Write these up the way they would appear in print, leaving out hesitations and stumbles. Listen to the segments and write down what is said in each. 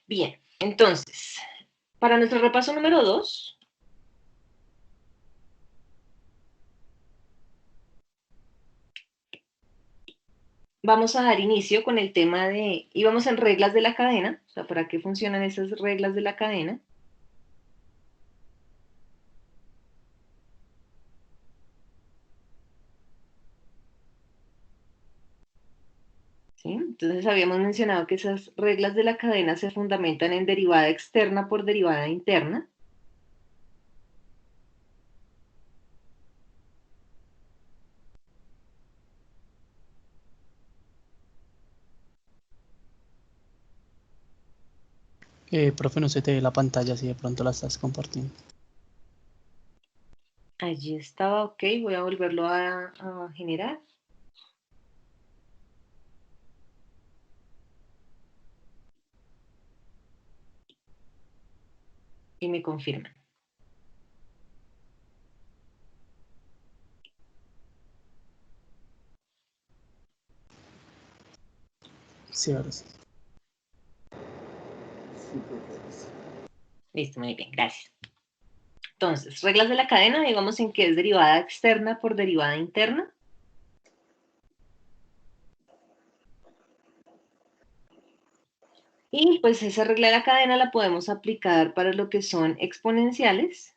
Bien, entonces, para nuestro repaso número 2, vamos a dar inicio con el tema de, íbamos en reglas de la cadena, o sea, para qué funcionan esas reglas de la cadena. ¿Sí? Entonces habíamos mencionado que esas reglas de la cadena se fundamentan en derivada externa por derivada interna. Profe, no se te ve la pantalla si de pronto la estás compartiendo. Allí estaba, ok, voy a volverlo a generar. Y me confirman. Sí, ahora sí. Listo, muy bien, gracias. Entonces, reglas de la cadena, digamos en que es derivada externa por derivada interna. Y pues esa regla de la cadena la podemos aplicar para lo que son exponenciales.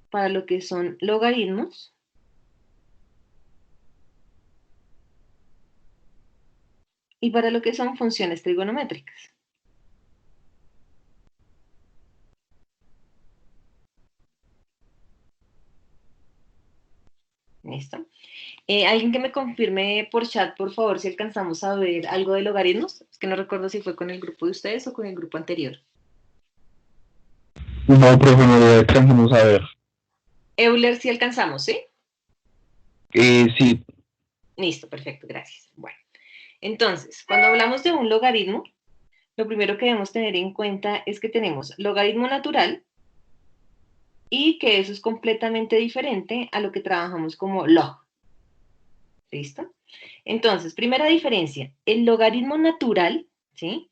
Para lo que son logaritmos. Y para lo que son funciones trigonométricas. ¿Listo? Alguien que me confirme por chat, por favor, si alcanzamos a ver algo de logaritmos. Es que no recuerdo si fue con el grupo de ustedes o con el grupo anterior. No, profe, no lo alcanzamos a ver. Euler sí alcanzamos, ¿sí? Sí. Listo, perfecto, gracias. Bueno, entonces, cuando hablamos de un logaritmo, lo primero que debemos tener en cuenta es que tenemos logaritmo natural y que eso es completamente diferente a lo que trabajamos como log. ¿Listo? Entonces, primera diferencia, el logaritmo natural, ¿sí?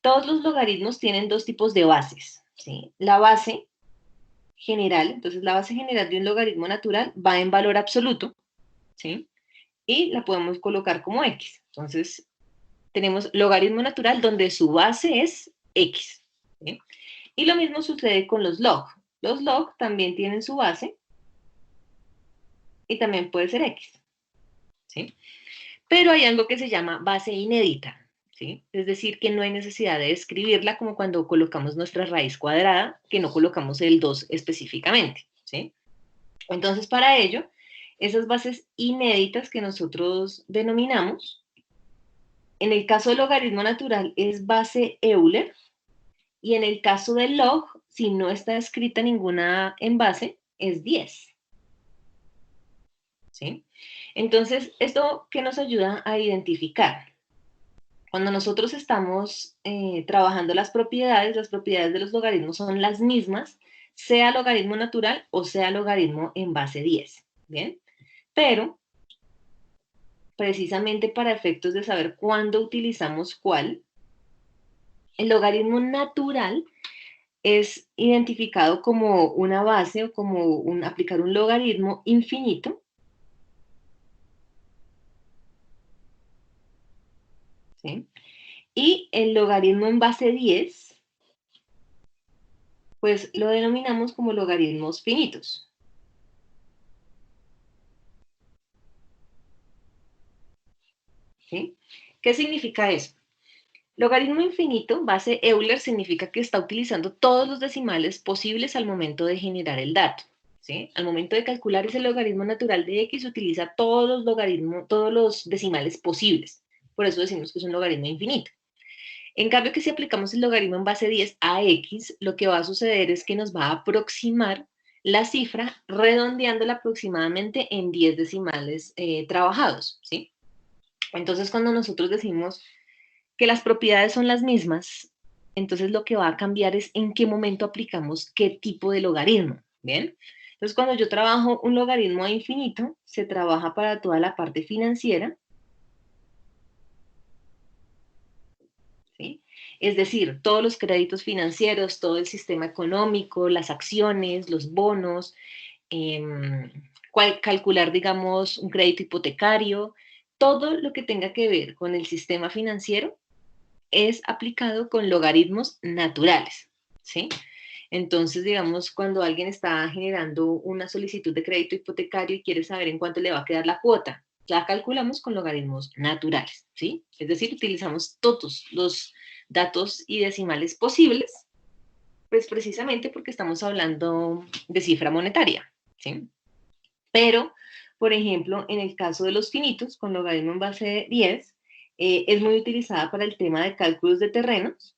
Todos los logaritmos tienen dos tipos de bases, ¿sí? La base general, entonces la base general de un logaritmo natural va en valor absoluto, ¿sí? Y la podemos colocar como x. Entonces, tenemos logaritmo natural donde su base es x, ¿sí? Y lo mismo sucede con los log. Los log también tienen su base y también puede ser x, ¿sí? Pero hay algo que se llama base inédita, ¿sí? Es decir, que no hay necesidad de escribirla como cuando colocamos nuestra raíz cuadrada, que no colocamos el 2 específicamente, ¿sí? Entonces, para ello, esas bases inéditas que nosotros denominamos, en el caso del logaritmo natural es base Euler, y en el caso del log, si no está escrita ninguna en base, es 10, ¿sí? Entonces, ¿esto qué nos ayuda a identificar? Cuando nosotros estamos trabajando las propiedades de los logaritmos son las mismas, sea logaritmo natural o sea logaritmo en base 10, ¿bien? Pero, precisamente para efectos de saber cuándo utilizamos cuál, el logaritmo natural es identificado como una base o como aplicar un logaritmo infinito, ¿sí? Y el logaritmo en base 10, pues lo denominamos como logaritmos finitos. ¿Sí? ¿Qué significa eso? Logaritmo infinito, base Euler, significa que está utilizando todos los decimales posibles al momento de generar el dato. ¿Sí? Al momento de calcular ese logaritmo natural de x, utiliza todos los logaritmos, todos los decimales posibles. Por eso decimos que es un logaritmo infinito. En cambio, que si aplicamos el logaritmo en base 10 a x, lo que va a suceder es que nos va a aproximar la cifra redondeándola aproximadamente en 10 decimales trabajados. ¿Sí? Entonces, cuando nosotros decimos que las propiedades son las mismas, entonces lo que va a cambiar es en qué momento aplicamos qué tipo de logaritmo, ¿bien? Entonces, cuando yo trabajo un logaritmo a infinito, se trabaja para toda la parte financiera, Es decir, todos los créditos financieros, todo el sistema económico, las acciones, los bonos, calcular, digamos, un crédito hipotecario, todo lo que tenga que ver con el sistema financiero es aplicado con logaritmos naturales, ¿sí? Entonces, digamos, cuando alguien está generando una solicitud de crédito hipotecario y quiere saber en cuánto le va a quedar la cuota, la calculamos con logaritmos naturales, ¿sí? Es decir, utilizamos todos los datos y decimales posibles, pues precisamente porque estamos hablando de cifra monetaria, ¿sí? Pero, por ejemplo, en el caso de los finitos, con logaritmo en base de 10, es muy utilizada para el tema de cálculos de terrenos.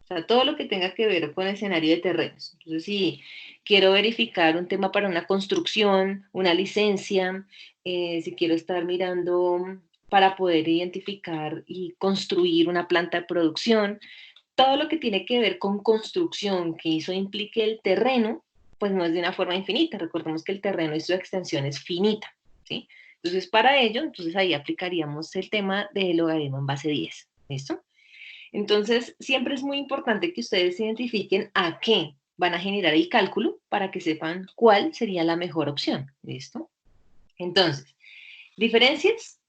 O sea, todo lo que tenga que ver con el escenario de terrenos. Entonces, si quiero verificar un tema para una construcción, una licencia, si quiero estar mirando para poder identificar y construir una planta de producción, todo lo que tiene que ver con construcción, que eso implique el terreno, pues no es de una forma infinita. Recordemos que el terreno y su extensión es finita, ¿sí? Entonces, para ello, entonces ahí aplicaríamos el tema del logaritmo en base 10, ¿listo? Entonces, siempre es muy importante que ustedes identifiquen a qué van a generar el cálculo para que sepan cuál sería la mejor opción, ¿listo? Entonces, diferencias,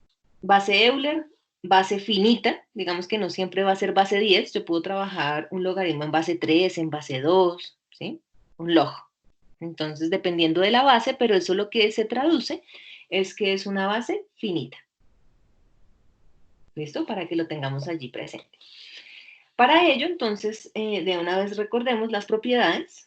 base Euler, base finita, digamos que no siempre va a ser base 10, yo puedo trabajar un logaritmo en base 3, en base 2, ¿sí? Un log. Entonces, dependiendo de la base, pero eso lo que se traduce es que es una base finita. ¿Listo? Para que lo tengamos allí presente. Para ello, entonces, de una vez recordemos las propiedades.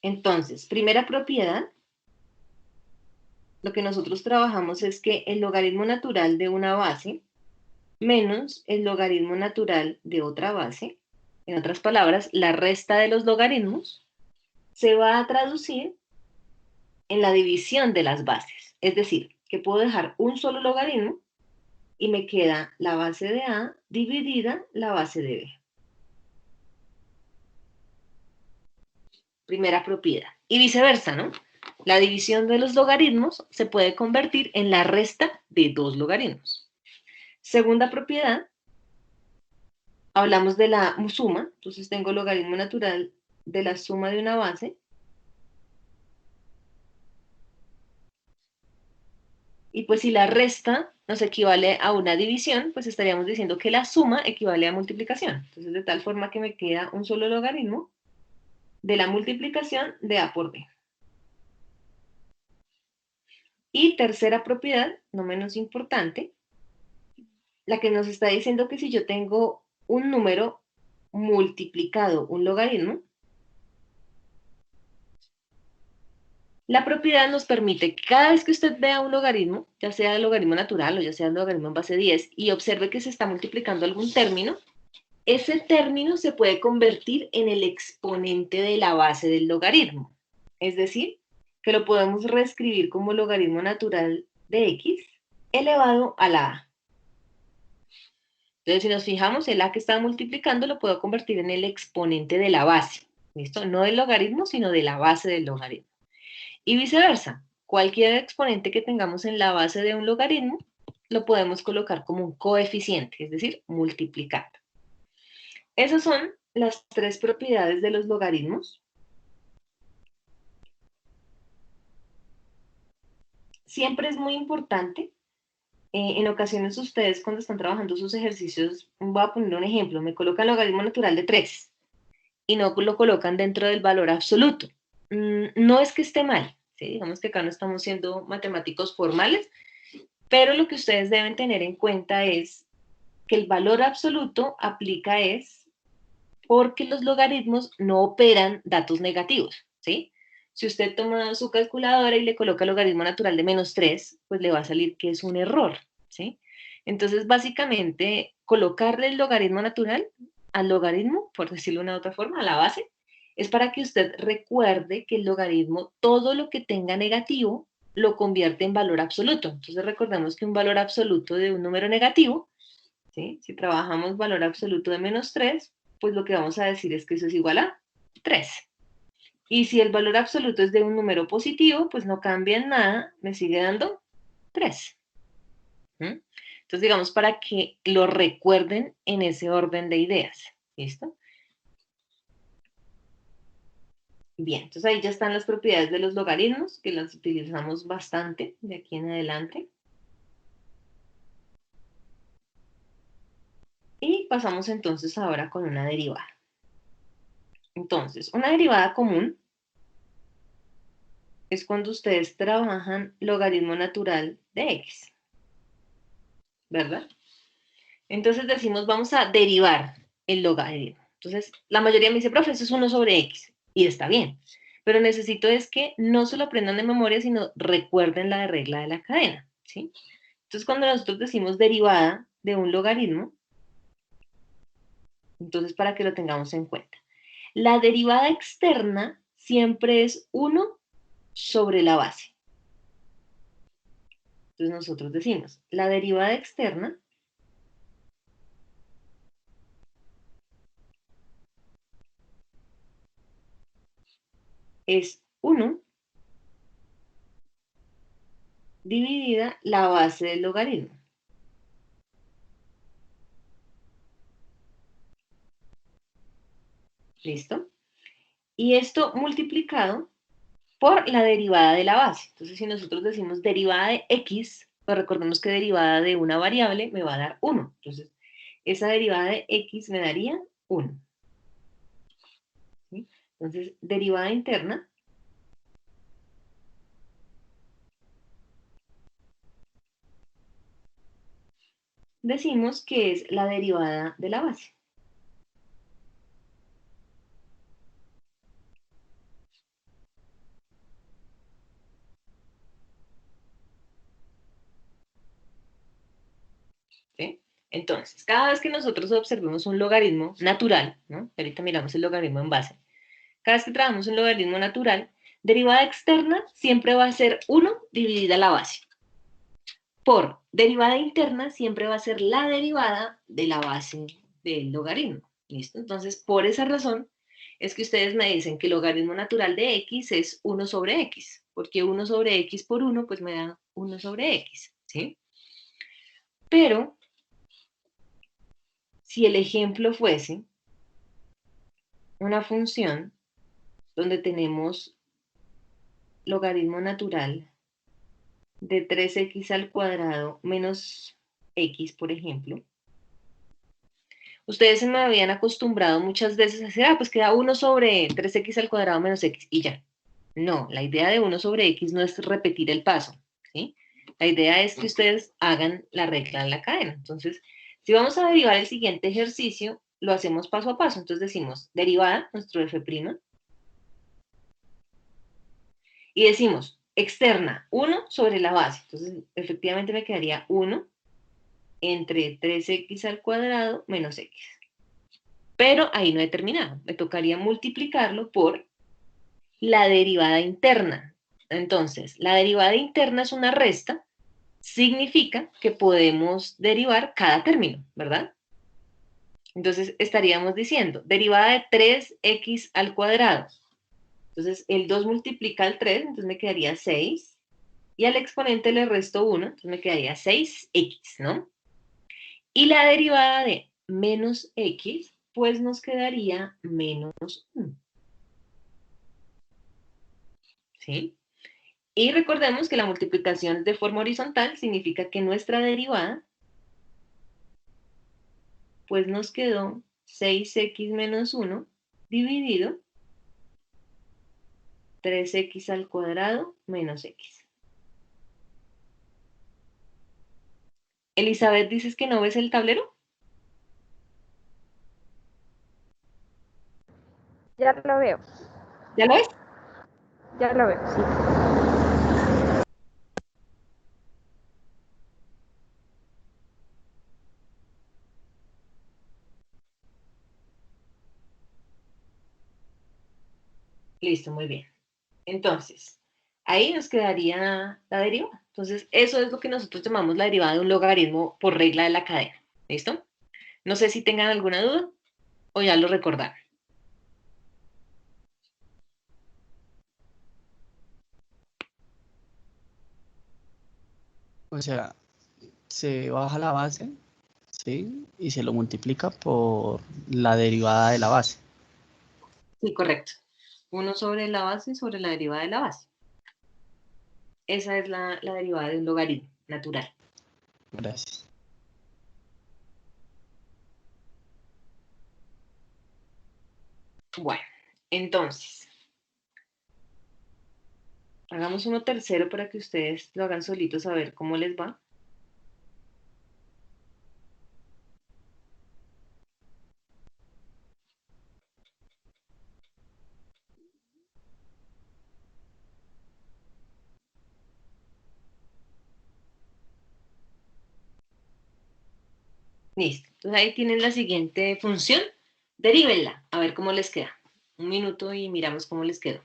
Entonces, primera propiedad, lo que nosotros trabajamos es que el logaritmo natural de una base menos el logaritmo natural de otra base, en otras palabras, la resta de los logaritmos, se va a traducir en la división de las bases. Es decir, que puedo dejar un solo logaritmo y me queda la base de A dividida la base de B. Primera propiedad. Y viceversa, ¿no? La división de los logaritmos se puede convertir en la resta de dos logaritmos. Segunda propiedad, hablamos de la suma, entonces tengo logaritmo natural de la suma de una base y pues si la resta nos equivale a una división, pues estaríamos diciendo que la suma equivale a multiplicación. Entonces de tal forma que me queda un solo logaritmo de la multiplicación de A por B. Y tercera propiedad, no menos importante, la que nos está diciendo que si yo tengo un número multiplicado un logaritmo, la propiedad nos permite que cada vez que usted vea un logaritmo, ya sea el logaritmo natural o ya sea el logaritmo en base 10, y observe que se está multiplicando algún término, ese término se puede convertir en el exponente de la base del logaritmo. Es decir, que lo podemos reescribir como logaritmo natural de x elevado a la a. Entonces, si nos fijamos, el a que estaba multiplicando lo puedo convertir en el exponente de la base. ¿Listo? No del logaritmo, sino de la base del logaritmo. Y viceversa, cualquier exponente que tengamos en la base de un logaritmo, lo podemos colocar como un coeficiente, es decir, multiplicando. Esas son las tres propiedades de los logaritmos. Siempre es muy importante, en ocasiones ustedes cuando están trabajando sus ejercicios, voy a poner un ejemplo, me colocan logaritmo natural de 3 y no lo colocan dentro del valor absoluto. No es que esté mal, ¿sí? Digamos que acá no estamos siendo matemáticos formales, pero lo que ustedes deben tener en cuenta es que el valor absoluto aplica es porque los logaritmos no operan datos negativos, ¿sí? Si usted toma su calculadora y le coloca logaritmo natural de -3, pues le va a salir que es un error, ¿sí? Entonces, básicamente, colocarle el logaritmo natural al logaritmo, por decirlo de una otra forma, a la base, es para que usted recuerde que el logaritmo, todo lo que tenga negativo, lo convierte en valor absoluto. Entonces, recordemos que un valor absoluto de un número negativo ¿sí? Si trabajamos valor absoluto de menos 3, pues lo que vamos a decir es que eso es igual a 3. Y si el valor absoluto es de un número positivo, pues no cambia en nada, me sigue dando 3. ¿Mm? Entonces, digamos, para que lo recuerden en ese orden de ideas. ¿Listo? Bien, entonces ahí ya están las propiedades de los logaritmos, que las utilizamos bastante de aquí en adelante. Y pasamos entonces ahora con una derivada. Entonces, una derivada común es cuando ustedes trabajan logaritmo natural de x, ¿verdad? Entonces decimos, vamos a derivar el logaritmo. Entonces, la mayoría me dice, profe, eso es 1 sobre x, y está bien. Pero necesito es que no se lo aprendan de memoria, sino recuerden la regla de la cadena, ¿sí? Entonces, cuando nosotros decimos derivada de un logaritmo, entonces para que lo tengamos en cuenta, la derivada externa siempre es 1 sobre la base. Entonces nosotros decimos, la derivada externa es 1 dividida la base del logaritmo. ¿Listo? Y esto multiplicado por la derivada de la base. Entonces, si nosotros decimos derivada de x, pues recordemos que derivada de una variable me va a dar 1. Entonces, esa derivada de x me daría 1. ¿Sí? Entonces, derivada interna decimos que es la derivada de la base. ¿Sí? Entonces, cada vez que nosotros observemos un logaritmo natural, ¿no? Ahorita miramos el logaritmo en base. Cada vez que trabajamos un logaritmo natural, derivada externa siempre va a ser 1 dividida la base. Por derivada interna siempre va a ser la derivada de la base del logaritmo. ¿Listo? Entonces, por esa razón es que ustedes me dicen que el logaritmo natural de x es 1 sobre x, porque 1 sobre x por 1 pues me da 1 sobre x, ¿sí? Pero, si el ejemplo fuese una función donde tenemos logaritmo natural de 3x al cuadrado menos x, por ejemplo, ustedes se me habían acostumbrado muchas veces a decir, pues queda 1 sobre 3x al cuadrado menos x, y ya. No, la idea de 1 sobre x no es repetir el paso, ¿sí? La idea es que ustedes hagan la regla de la cadena. Entonces, si vamos a derivar el siguiente ejercicio, lo hacemos paso a paso. Entonces decimos, derivada, nuestro f', y decimos, externa, 1 sobre la base. Entonces, efectivamente me quedaría 1 entre 3x al cuadrado menos x. Pero ahí no he terminado. Me tocaría multiplicarlo por la derivada interna. Entonces, la derivada interna es una resta, significa que podemos derivar cada término, ¿verdad? Entonces, estaríamos diciendo, derivada de 3x al cuadrado. Entonces, el 2 multiplica al 3, entonces me quedaría 6. Y al exponente le resto 1, entonces me quedaría 6x, ¿no? Y la derivada de menos x, pues nos quedaría menos 1. ¿Sí? Y recordemos que la multiplicación de forma horizontal significa que nuestra derivada, pues nos quedó 6x menos 1 dividido 3x al cuadrado menos x. Elizabeth, ¿dices que no ves el tablero? Ya lo veo, ¿Ya lo ves? ya lo veo, sí. Listo, muy bien. Entonces, ahí nos quedaría la derivada. Entonces, eso es lo que nosotros llamamos la derivada de un logaritmo por regla de la cadena. ¿Listo? No sé si tengan alguna duda o ya lo recordaron. O sea, se baja la base, ¿sí? Y se lo multiplica por la derivada de la base. Sí, correcto. 1 sobre la base sobre la derivada de la base. Esa es la derivada de un logaritmo natural. Gracias. Bueno, entonces, hagamos uno tercero para que ustedes lo hagan solitos a ver cómo les va. Listo. Entonces ahí tienen la siguiente función. Derívenla, a ver cómo les queda. Un minuto y miramos cómo les quedó.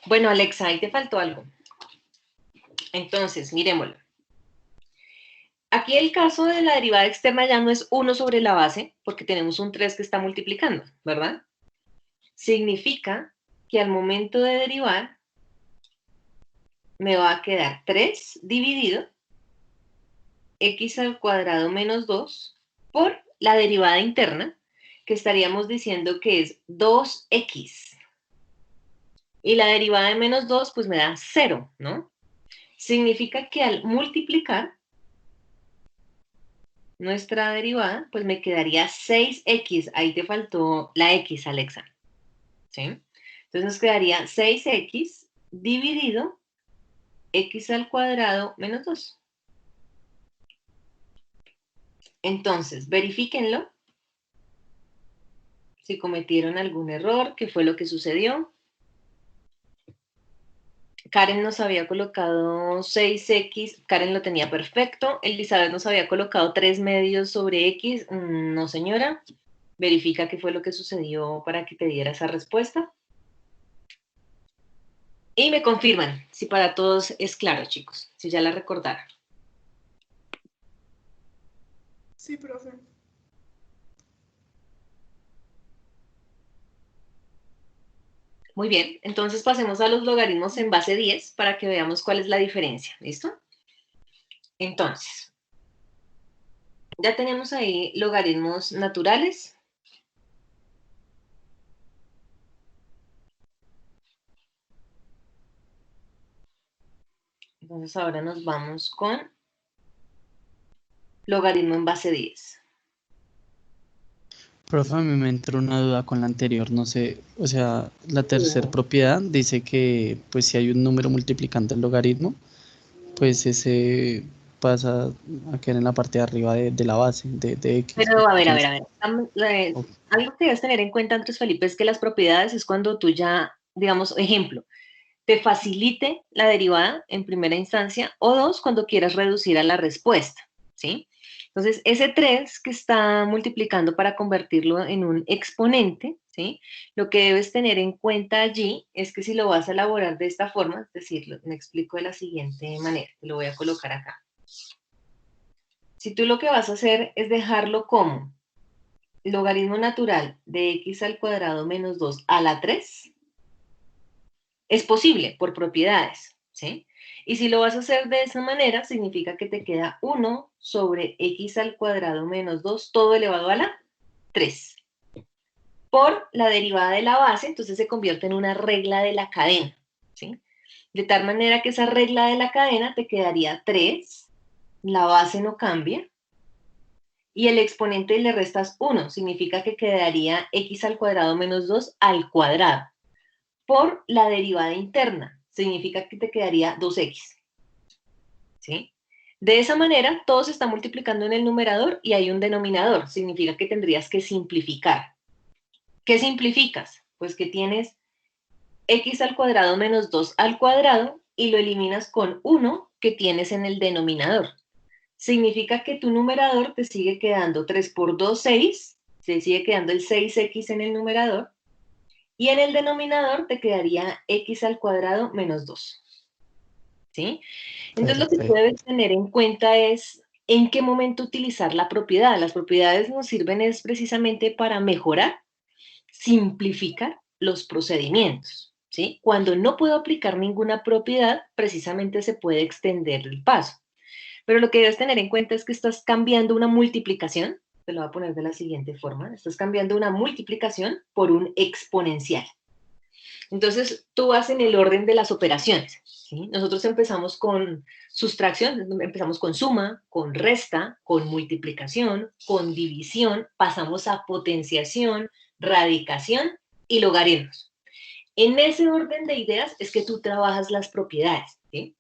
Bueno, Alexa, ahí te faltó algo. Entonces, miremoslo. Aquí el caso de la derivada externa ya no es 1 sobre la base, porque tenemos un 3 que está multiplicando, ¿verdad? Significa que al momento de derivar, me va a quedar 3 dividido x al cuadrado menos 2 por la derivada interna, que estaríamos diciendo que es 2x. Y la derivada de menos 2, pues me da 0, ¿no? Significa que al multiplicar nuestra derivada, pues me quedaría 6x. Ahí te faltó la x, Alexa. ¿Sí? Entonces nos quedaría 6x dividido x al cuadrado menos 2. Entonces, verifíquenlo si cometieron algún error, qué fue lo que sucedió. Karen nos había colocado 6x, Karen lo tenía perfecto. Elizabeth nos había colocado 3 medios sobre x. No, señora. Verifica qué fue lo que sucedió para que te diera esa respuesta. Y me confirman si para todos es claro, chicos, si ya la recordaron. Sí, profe. Muy bien, entonces pasemos a los logaritmos en base 10 para que veamos cuál es la diferencia. ¿Listo? Entonces, ya tenemos ahí logaritmos naturales. Entonces ahora nos vamos con logaritmo en base 10. Profe, a mí me entró una duda con la anterior, no sé, o sea, la tercera propiedad dice que pues si hay un número multiplicando el logaritmo, pues ese pasa a quedar en la parte de arriba de la base, de x. Pero a ver. Ok. Algo que debes tener en cuenta, Andrés Felipe, es que las propiedades es cuando tú ya, digamos, ejemplo, te facilite la derivada en primera instancia, o dos, cuando quieras reducir a la respuesta, ¿sí? Entonces, ese 3 que está multiplicando para convertirlo en un exponente, ¿sí? Lo que debes tener en cuenta allí es que si lo vas a elaborar de esta forma, es decir, me explico de la siguiente manera, te lo voy a colocar acá. Si tú lo que vas a hacer es dejarlo como logaritmo natural de x al cuadrado menos 2 a la 3, es posible por propiedades, ¿sí? Y si lo vas a hacer de esa manera, significa que te queda 1 sobre x al cuadrado menos 2, todo elevado a la 3. Por la derivada de la base, entonces se convierte en una regla de la cadena, ¿sí? De tal manera que esa regla de la cadena te quedaría 3, la base no cambia, y el exponente le restas 1, significa que quedaría x al cuadrado menos 2 al cuadrado. Por la derivada interna, significa que te quedaría 2x, ¿sí? De esa manera, todo se está multiplicando en el numerador y hay un denominador, significa que tendrías que simplificar. ¿Qué simplificas? Pues que tienes x al cuadrado menos 2 al cuadrado y lo eliminas con 1 que tienes en el denominador. Significa que tu numerador te sigue quedando 3 por 2, 6, se sigue quedando el 6x en el numerador, y en el denominador te quedaría x al cuadrado menos 2. ¿Sí? Entonces lo que tú Perfecto. debes tener en cuenta es en qué momento utilizar la propiedad. Las propiedades nos sirven es precisamente para mejorar, simplificar los procedimientos. ¿Sí? Cuando no puedo aplicar ninguna propiedad, precisamente se puede extender el paso. Pero lo que debes tener en cuenta es que estás cambiando una multiplicación, te lo voy a poner de la siguiente forma, estás cambiando una multiplicación por un exponencial. Entonces, tú vas en el orden de las operaciones, ¿sí? Nosotros empezamos con sustracción, empezamos con suma, con resta, con multiplicación, con división, pasamos a potenciación, radicación y logaritmos. En ese orden de ideas es que tú trabajas las propiedades, ¿sí?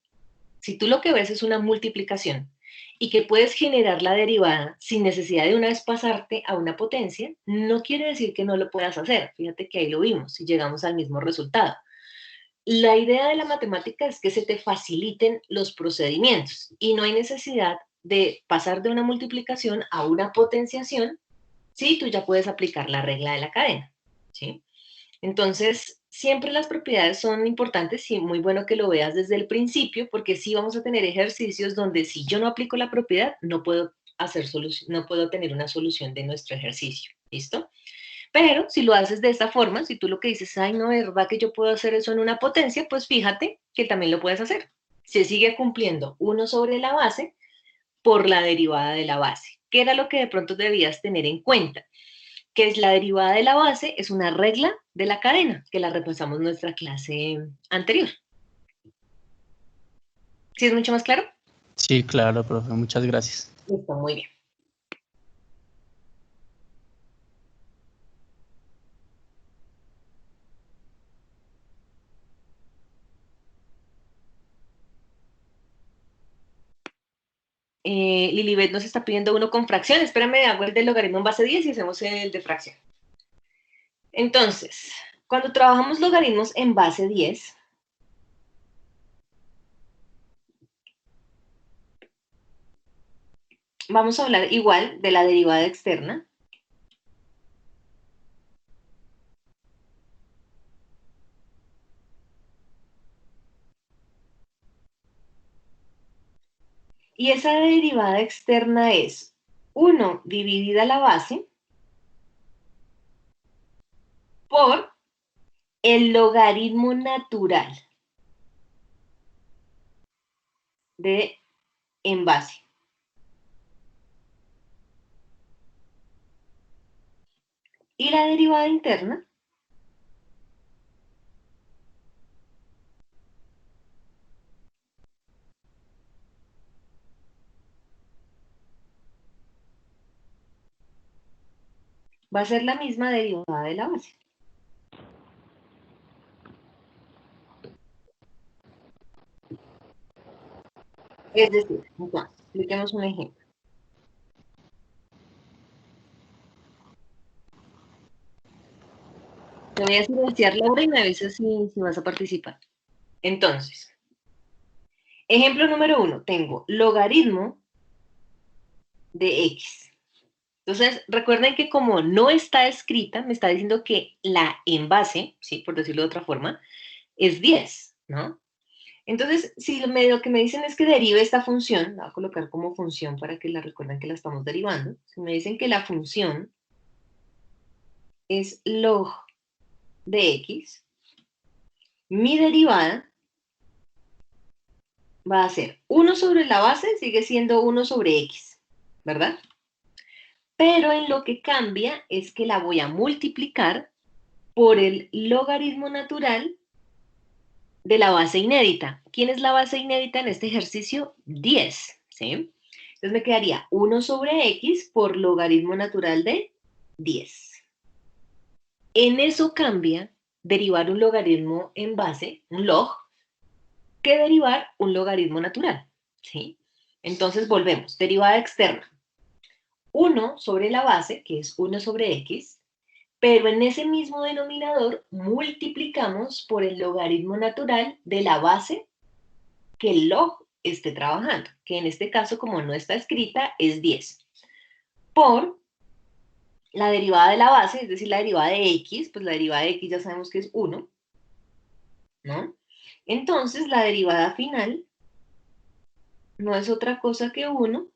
Si tú lo que ves es una multiplicación y que puedes generar la derivada sin necesidad de una vez pasarte a una potencia, no quiere decir que no lo puedas hacer. Fíjate que ahí lo vimos y llegamos al mismo resultado. La idea de la matemática es que se te faciliten los procedimientos y no hay necesidad de pasar de una multiplicación a una potenciación si tú ya puedes aplicar la regla de la cadena, ¿sí? Entonces, siempre las propiedades son importantes y muy bueno que lo veas desde el principio, porque sí vamos a tener ejercicios donde si yo no aplico la propiedad, no puedo no puedo tener una solución de nuestro ejercicio. ¿Listo? Pero si lo haces de esta forma, si tú lo que dices, ay, no, es verdad que yo puedo hacer eso en una potencia, pues fíjate que también lo puedes hacer. Se sigue cumpliendo 1 sobre la base por la derivada de la base, que era lo que de pronto debías tener en cuenta, que es la derivada de la base, es una regla de la cadena, que la repasamos en nuestra clase anterior. ¿Sí es mucho más claro? Sí, claro, profe, muchas gracias. Listo, muy bien. Lilibet nos está pidiendo uno con fracción. Espérame, hago el del logaritmo en base 10 y hacemos el de fracción. Entonces, cuando trabajamos logaritmos en base 10, vamos a hablar igual de la derivada externa. Y esa derivada externa es 1 dividida la base por el logaritmo natural de en base. Y la derivada interna va a ser la misma derivada de la base. Es decir, entonces, expliquemos un ejemplo. Te voy a silenciar, Laura, y me avisas si vas a participar. Entonces, ejemplo número 1, tengo logaritmo de x. Entonces, recuerden que como no está escrita, me está diciendo que la en base, ¿sí? Por decirlo de otra forma, es 10, ¿no? Entonces, si lo que me dicen es que derive esta función, la voy a colocar como función para que la recuerden que la estamos derivando. Si me dicen que la función es log de x, mi derivada va a ser 1 sobre la base, sigue siendo 1 sobre x, ¿verdad? Pero en lo que cambia es que la voy a multiplicar por el logaritmo natural de la base inédita. ¿Quién es la base inédita en este ejercicio? 10, ¿sí? Entonces me quedaría 1 sobre x por logaritmo natural de 10. En eso cambia derivar un logaritmo en base, un log, que derivar un logaritmo natural, ¿sí? Entonces volvemos, derivada externa. 1 sobre la base, que es 1 sobre x, pero en ese mismo denominador multiplicamos por el logaritmo natural de la base que el log esté trabajando, que en este caso, como no está escrita, es 10, por la derivada de la base, es decir, la derivada de x, pues la derivada de x ya sabemos que es 1, ¿no? Entonces, la derivada final no es otra cosa que 1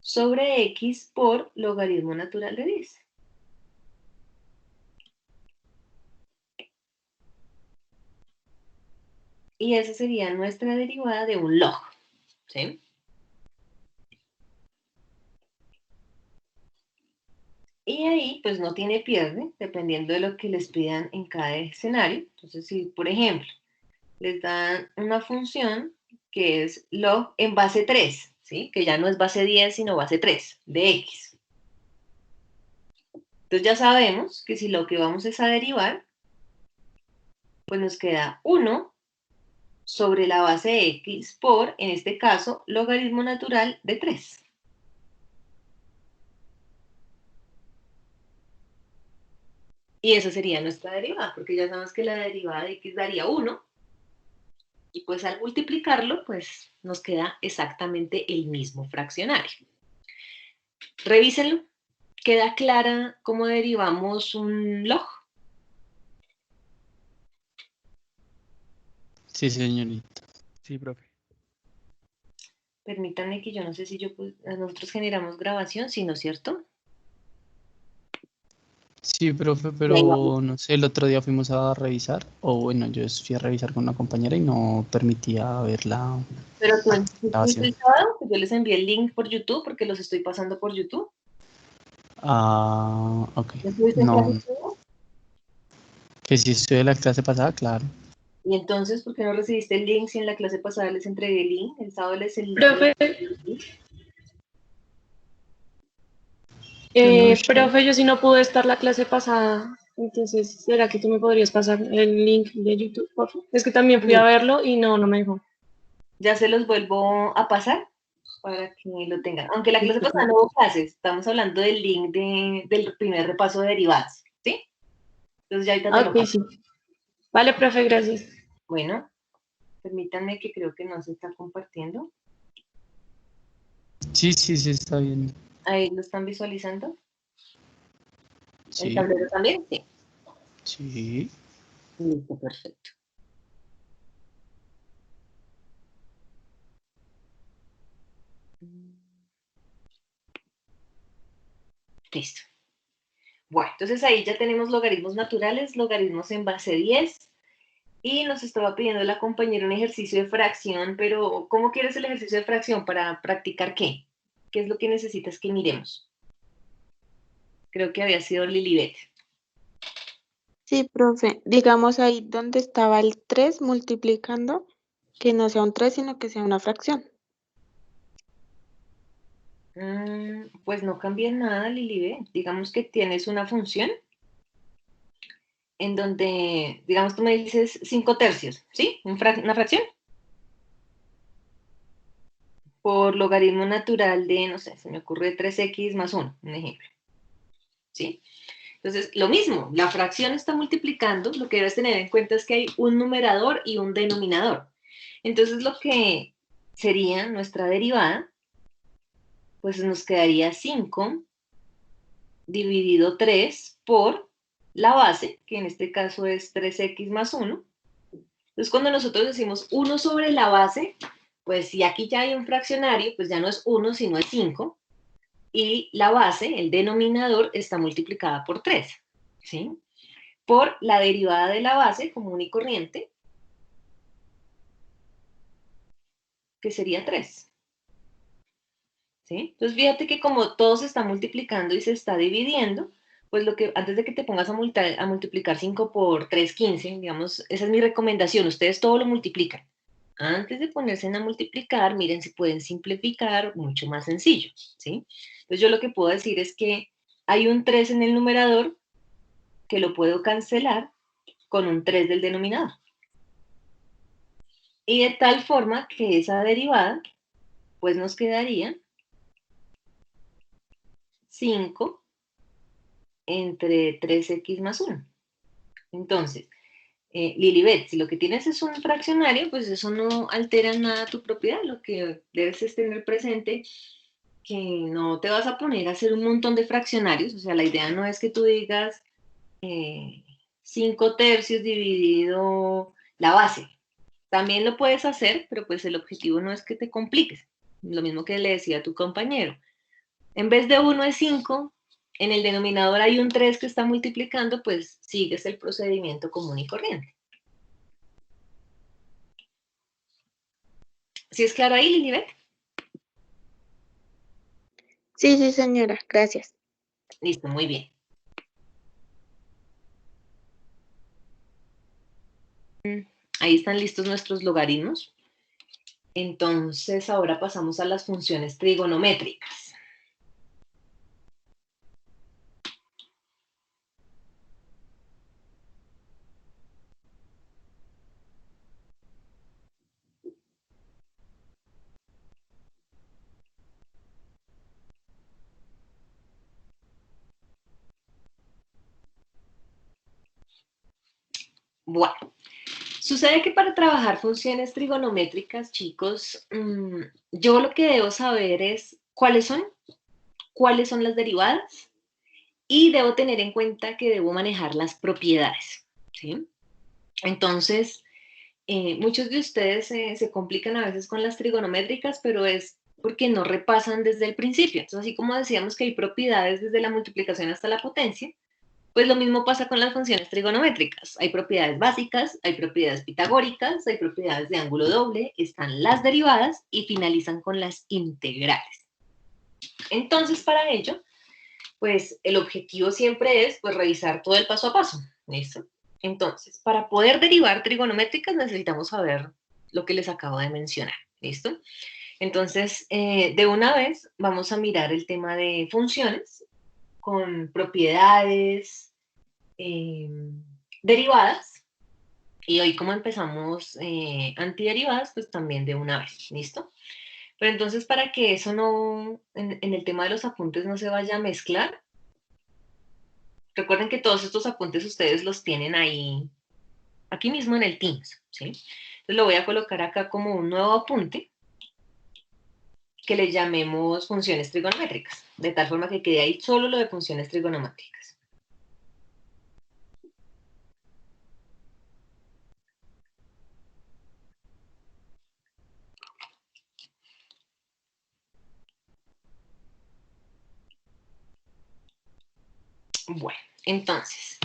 sobre x por logaritmo natural de 10. Y esa sería nuestra derivada de un log, ¿sí? Y ahí, pues no tiene pierde, dependiendo de lo que les pidan en cada escenario. Entonces, si, por ejemplo, les dan una función que es log en base 3, ¿sí? Que ya no es base 10, sino base 3, de x. Entonces ya sabemos que si lo que vamos es a derivar, pues nos queda 1 sobre la base x por, en este caso, logaritmo natural de 3. Y esa sería nuestra derivada, porque ya sabemos que la derivada de x daría 1, y pues al multiplicarlo, pues nos queda exactamente el mismo fraccionario. Revísenlo. ¿Queda clara cómo derivamos un log? Sí, señorita. Sí, profe. Permítanme que yo no sé si nosotros generamos grabación, ¿sí, no es cierto? Sí, profe, Y ahí vamos. pero no sé, el otro día fuimos a revisar, o bueno, yo fui a revisar con una compañera y no permitía ver la Pero tú estuviste grabación. el sábado, que yo les envié el link por YouTube, porque los estoy pasando por YouTube. Ah, ok. ¿Ya estuviste en clase No, todo? que si estoy de la clase pasada, claro. Y entonces, ¿por qué no recibiste el link si en la clase pasada les entregué el link? El sábado Profe, Yo no sé. profe, yo sí no pude estar la clase pasada, entonces, ¿será que tú me podrías pasar el link de YouTube, por favor? Es que también fui a verlo y no me dejó. Ya se los vuelvo a pasar para que lo tengan. Aunque la Sí, clase por pasada favor. no hubo clases, estamos hablando del link del primer repaso de derivadas, ¿sí? Entonces ya ahorita te Ah, lo ok, paso. sí. Vale, profe, gracias. Bueno, permítanme que creo que no se está compartiendo. Sí, sí, sí, está bien. Ahí lo están visualizando. ¿El Sí, tablero también? Sí. sí. Listo, perfecto. Listo. Bueno, entonces ahí ya tenemos logaritmos naturales, logaritmos en base 10, y nos estaba pidiendo la compañera un ejercicio de fracción, pero ¿cómo quieres el ejercicio de fracción? ¿Para practicar qué? ¿Qué es lo que necesitas que miremos? Creo que había sido Lilibet. Sí, profe. Digamos ahí donde estaba el 3 multiplicando, que no sea un 3 sino que sea una fracción. Pues no cambia nada, Lilibet. Digamos que tienes una función en donde, digamos, tú me dices 5 tercios, ¿sí? Una fracción por logaritmo natural de, no sé, se me ocurre 3x más 1, un ejemplo, ¿sí? Entonces, lo mismo, la fracción está multiplicando, lo que debes tener en cuenta es que hay un numerador y un denominador. Entonces, lo que sería nuestra derivada, pues nos quedaría 5 dividido 3 por la base, que en este caso es 3x más 1. Entonces, cuando nosotros decimos 1 sobre la base, pues si aquí ya hay un fraccionario, pues ya no es 1, sino es 5. Y la base, el denominador, está multiplicada por 3, ¿sí? Por la derivada de la base común y corriente, que sería 3. ¿Sí? Entonces, fíjate que como todo se está multiplicando y se está dividiendo, pues lo que antes de que te pongas a multiplicar 5 por 3, 15, digamos, esa es mi recomendación, ustedes todo lo multiplican. Antes de ponerse a multiplicar, miren si pueden simplificar mucho más sencillo, ¿sí? Entonces yo lo que puedo decir es que hay un 3 en el numerador que lo puedo cancelar con un 3 del denominador. Y de tal forma que esa derivada, pues nos quedaría 5 entre 3x más 1. Entonces, Lilibet, si lo que tienes es un fraccionario, pues eso no altera nada tu propiedad. Lo que debes es tener presente que no te vas a poner a hacer un montón de fraccionarios. O sea, la idea no es que tú digas 5 tercios dividido la base. También lo puedes hacer, pero pues el objetivo no es que te compliques. Lo mismo que le decía a tu compañero. En vez de 1 es 5, en el denominador hay un 3 que está multiplicando, pues sigues el procedimiento común y corriente. ¿Sí es claro ahí, Lilibet? Sí, sí, señora, gracias. Listo, muy bien. Ahí están listos nuestros logaritmos. Entonces, ahora pasamos a las funciones trigonométricas. Bueno, sucede que para trabajar funciones trigonométricas, chicos, yo lo que debo saber es cuáles son las derivadas y debo tener en cuenta que debo manejar las propiedades, ¿sí? Entonces, muchos de ustedes se complican a veces con las trigonométricas, pero es porque no repasan desde el principio. Entonces, así como decíamos que hay propiedades desde la multiplicación hasta la potencia, pues lo mismo pasa con las funciones trigonométricas. Hay propiedades básicas, hay propiedades pitagóricas, hay propiedades de ángulo doble, están las derivadas y finalizan con las integrales. Entonces, para ello, pues el objetivo siempre es pues revisar todo el paso a paso. ¿Listo? Entonces, para poder derivar trigonométricas necesitamos saber lo que les acabo de mencionar. ¿Listo? Entonces, de una vez vamos a mirar el tema de funciones con propiedades derivadas. Y hoy como empezamos antiderivadas, pues también de una vez. ¿Listo? Pero entonces, para que eso no, en el tema de los apuntes no se vaya a mezclar, recuerden que todos estos apuntes ustedes los tienen ahí, aquí mismo en el Teams, ¿sí? Entonces lo voy a colocar acá como un nuevo apunte que le llamemos funciones trigonométricas, de tal forma que quede ahí solo lo de funciones trigonométricas. Bueno, entonces,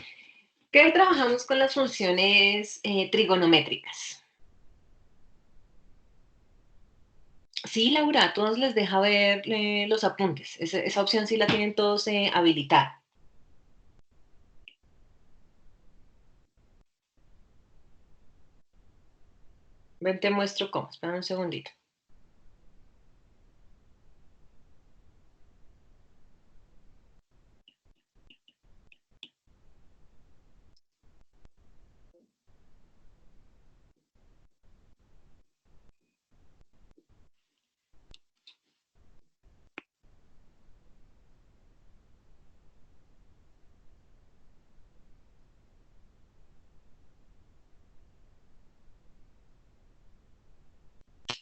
¿qué trabajamos con las funciones trigonométricas? Sí, Laura, a todos les deja ver los apuntes. Esa opción sí la tienen todos habilitada. Ven, te muestro cómo. Espera un segundito.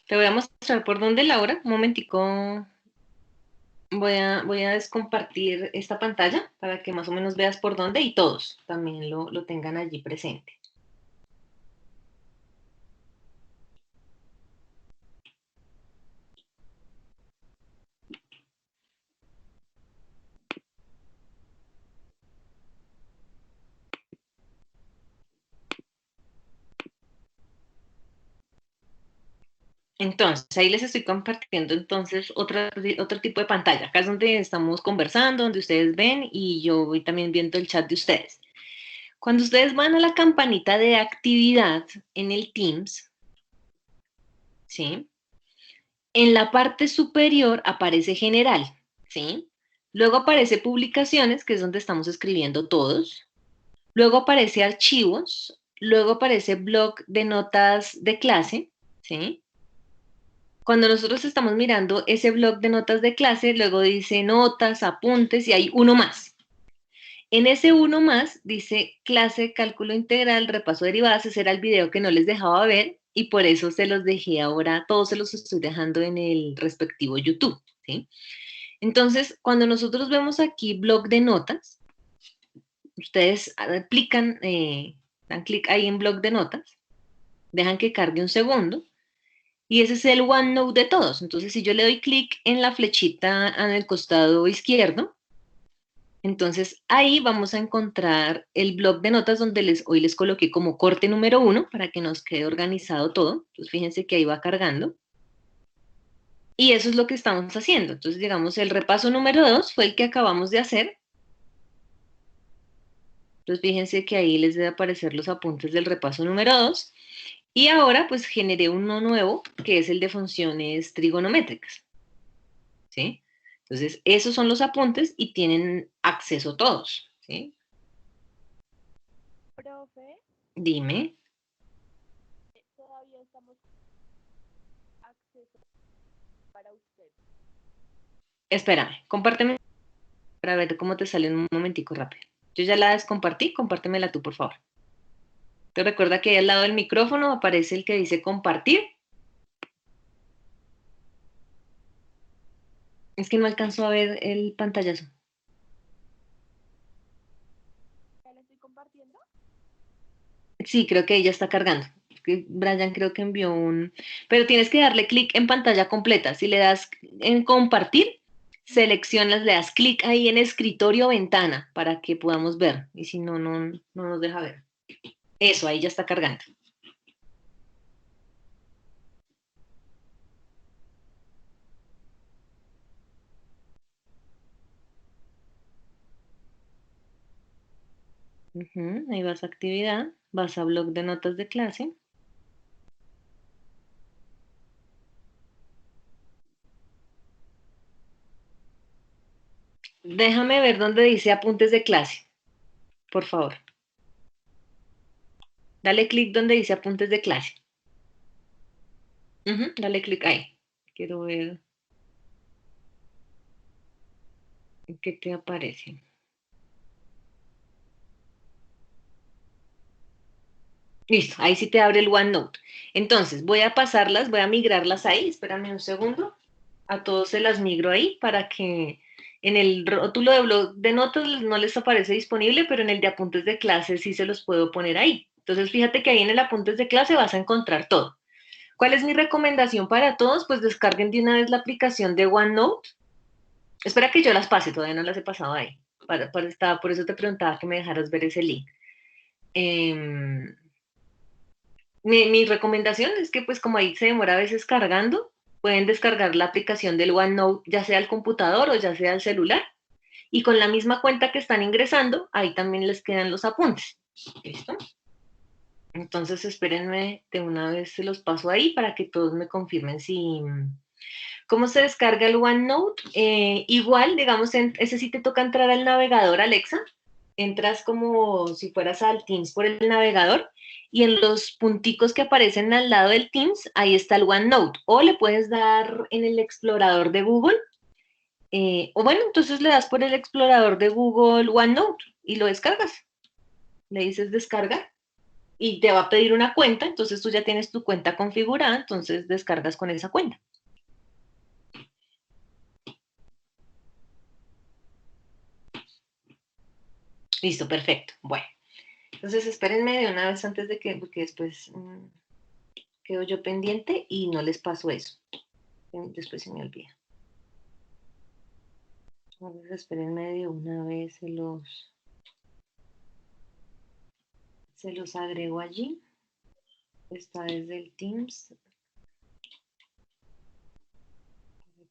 Te voy a mostrar por dónde, Laura. Un momentico. Voy a descompartir esta pantalla para que más o menos veas por dónde y todos también lo tengan allí presente. Entonces, ahí les estoy compartiendo entonces otro tipo de pantalla. Acá es donde estamos conversando, donde ustedes ven y yo voy también viendo el chat de ustedes. Cuando ustedes van a la campanita de actividad en el Teams, ¿sí? En la parte superior aparece general, ¿sí? Luego aparece publicaciones, que es donde estamos escribiendo todos. Luego aparece archivos. Luego aparece blog de notas de clase, ¿sí? Cuando nosotros estamos mirando ese blog de notas de clase, luego dice notas, apuntes y hay uno más. En ese uno más dice clase, cálculo integral, repaso de derivadas. Ese era el video que no les dejaba ver y por eso se los dejé ahora, todos se los estoy dejando en el respectivo YouTube, ¿sí? Entonces, cuando nosotros vemos aquí blog de notas, ustedes aplican, dan clic ahí en blog de notas, dejan que cargue un segundo y ese es el OneNote de todos. Entonces, si yo le doy clic en la flechita en el costado izquierdo, entonces ahí vamos a encontrar el blog de notas donde hoy les coloqué como corte número 1 para que nos quede organizado todo. Entonces fíjense que ahí va cargando. Y eso es lo que estamos haciendo. Entonces digamos el repaso número 2 fue el que acabamos de hacer. Entonces fíjense que ahí les debe aparecer los apuntes del repaso número 2. Y ahora pues generé uno nuevo que es el de funciones trigonométricas. ¿Sí? Entonces esos son los apuntes y tienen acceso todos. ¿Sí? Profe, Dime. todavía estamos acceso para usted. Espérame, compárteme para ver cómo te sale en un momentico rápido. Yo ya la descompartí, compártemela tú, por favor. Te recuerda que ahí al lado del micrófono aparece el que dice compartir. Es que no alcanzó a ver el pantallazo. ¿Ya le estoy compartiendo? Sí, creo que ella está cargando. Brian creo que envió un... Pero tienes que darle clic en pantalla completa. Si le das en compartir, seleccionas, le das clic ahí en escritorio o ventana para que podamos ver. Y si no, no nos deja ver. Eso, ahí ya está cargando. Ahí vas a actividad, vas a blog de notas de clase. Déjame ver dónde dice apuntes de clase, por favor. Dale clic donde dice apuntes de clase. Dale clic ahí. Quiero ver qué te aparece. Listo, ahí sí te abre el OneNote. Entonces, voy a pasarlas, voy a migrarlas ahí. Espérame un segundo. A todos se las migro ahí para que en el rótulo de blog de notas no les aparece disponible, pero en el de apuntes de clase sí se los puedo poner ahí. Entonces, fíjate que ahí en el apuntes de clase vas a encontrar todo. ¿Cuál es mi recomendación para todos? Pues descarguen de una vez la aplicación de OneNote. Espera que yo las pase, todavía no las he pasado ahí. Por eso te preguntaba que me dejaras ver ese link. Eh, mi recomendación es que pues como ahí se demora a veces cargando, pueden descargar la aplicación del OneNote, ya sea al computador o ya sea al celular. Y con la misma cuenta que están ingresando, ahí también les quedan los apuntes. ¿Listo? Entonces espérenme, de una vez se los paso ahí para que todos me confirmen si... ¿Cómo se descarga el OneNote? Igual, digamos, ese sí te toca entrar al navegador, Alexa. Entras como si fueras al Teams por el navegador y en los punticos que aparecen al lado del Teams, ahí está el OneNote. O le puedes dar en el explorador de Google. O bueno, entonces le das por el explorador de Google OneNote y lo descargas. Le dices descarga y te va a pedir una cuenta, entonces tú ya tienes tu cuenta configurada, entonces descargas con esa cuenta. Listo, perfecto. Bueno, entonces espérenme de una vez antes de que, porque después quedo yo pendiente y no les paso eso. Después se me olvida. Entonces espérenme de una vez, se los agrego allí. Está desde el Teams.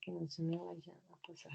que no se me vaya a pasar.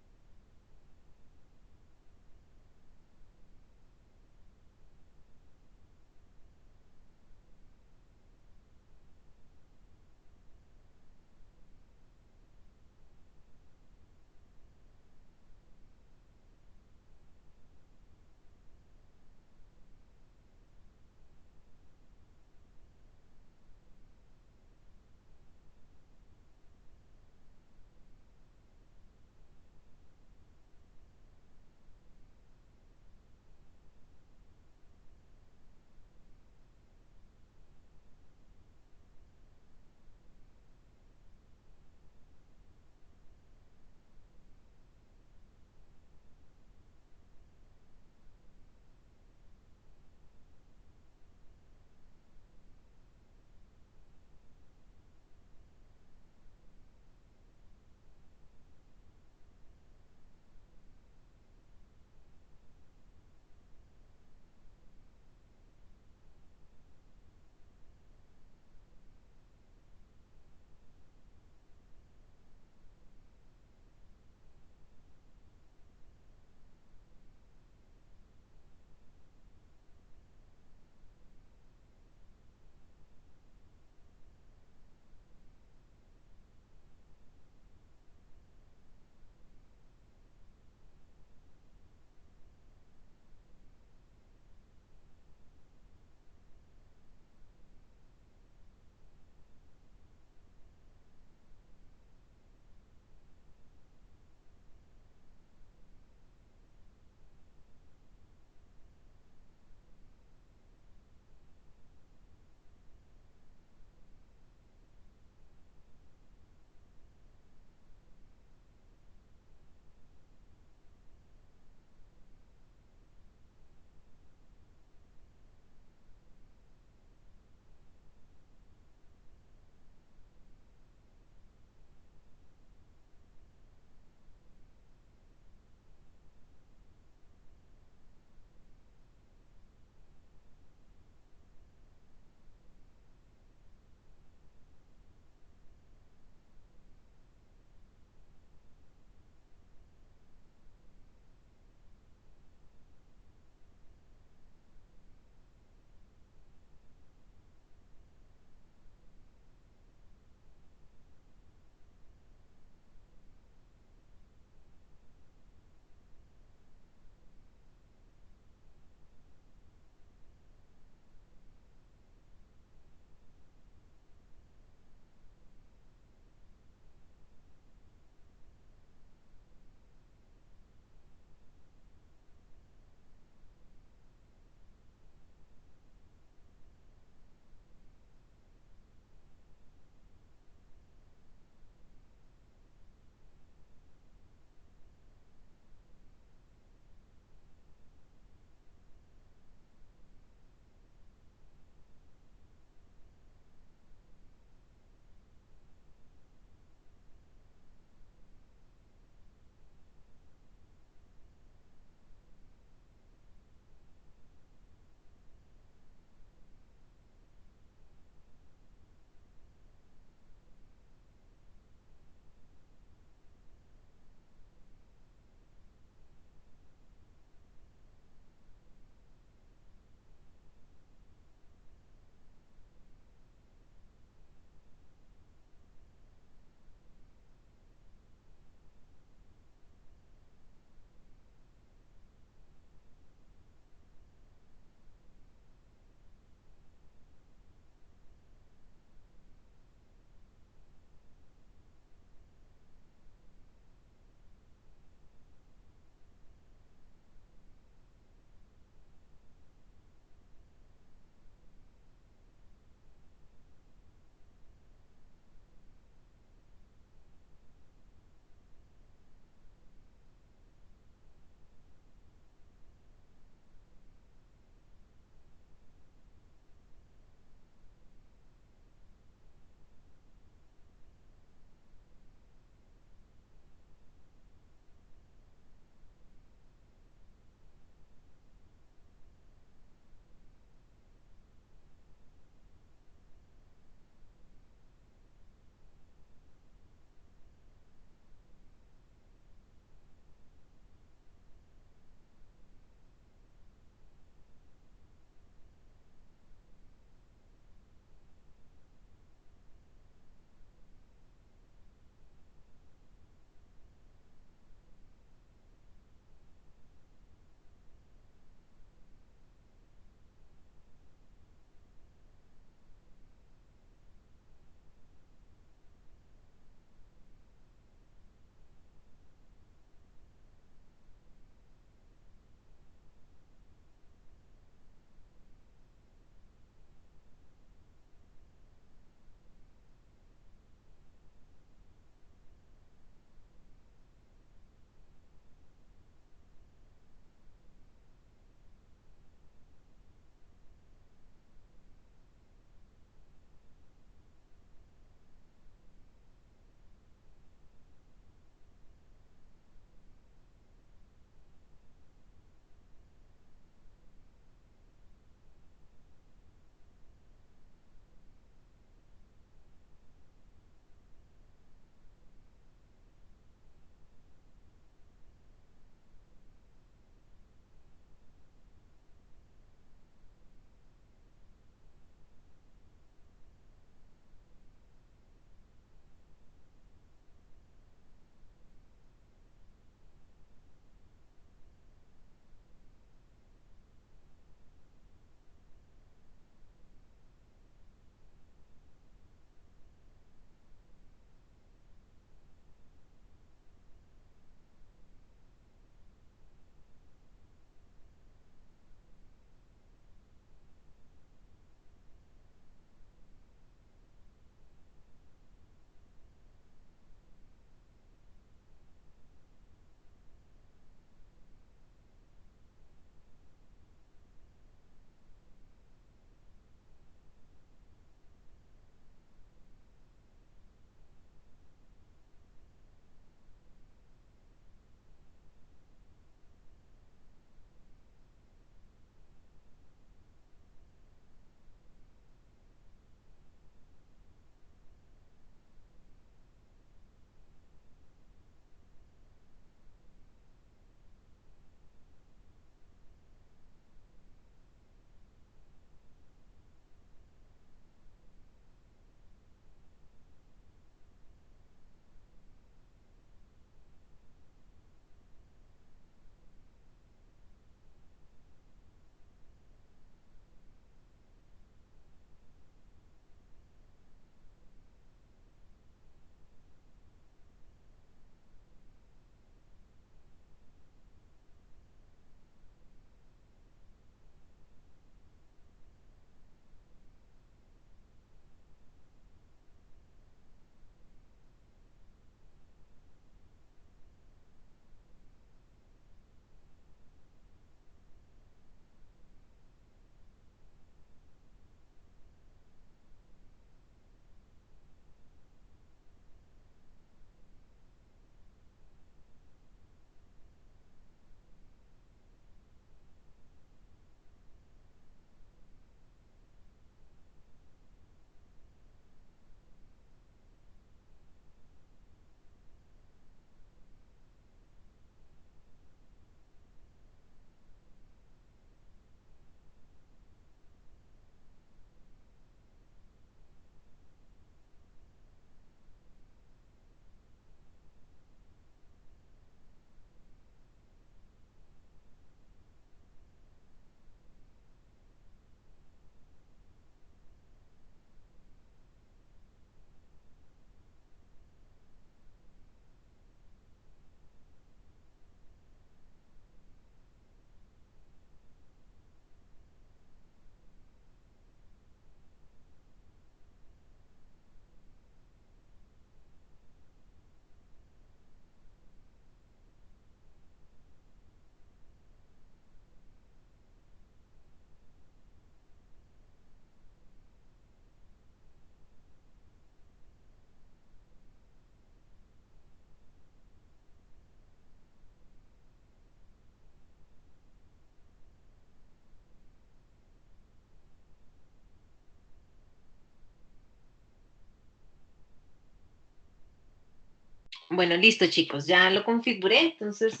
Bueno, listo, chicos, ya lo configuré, entonces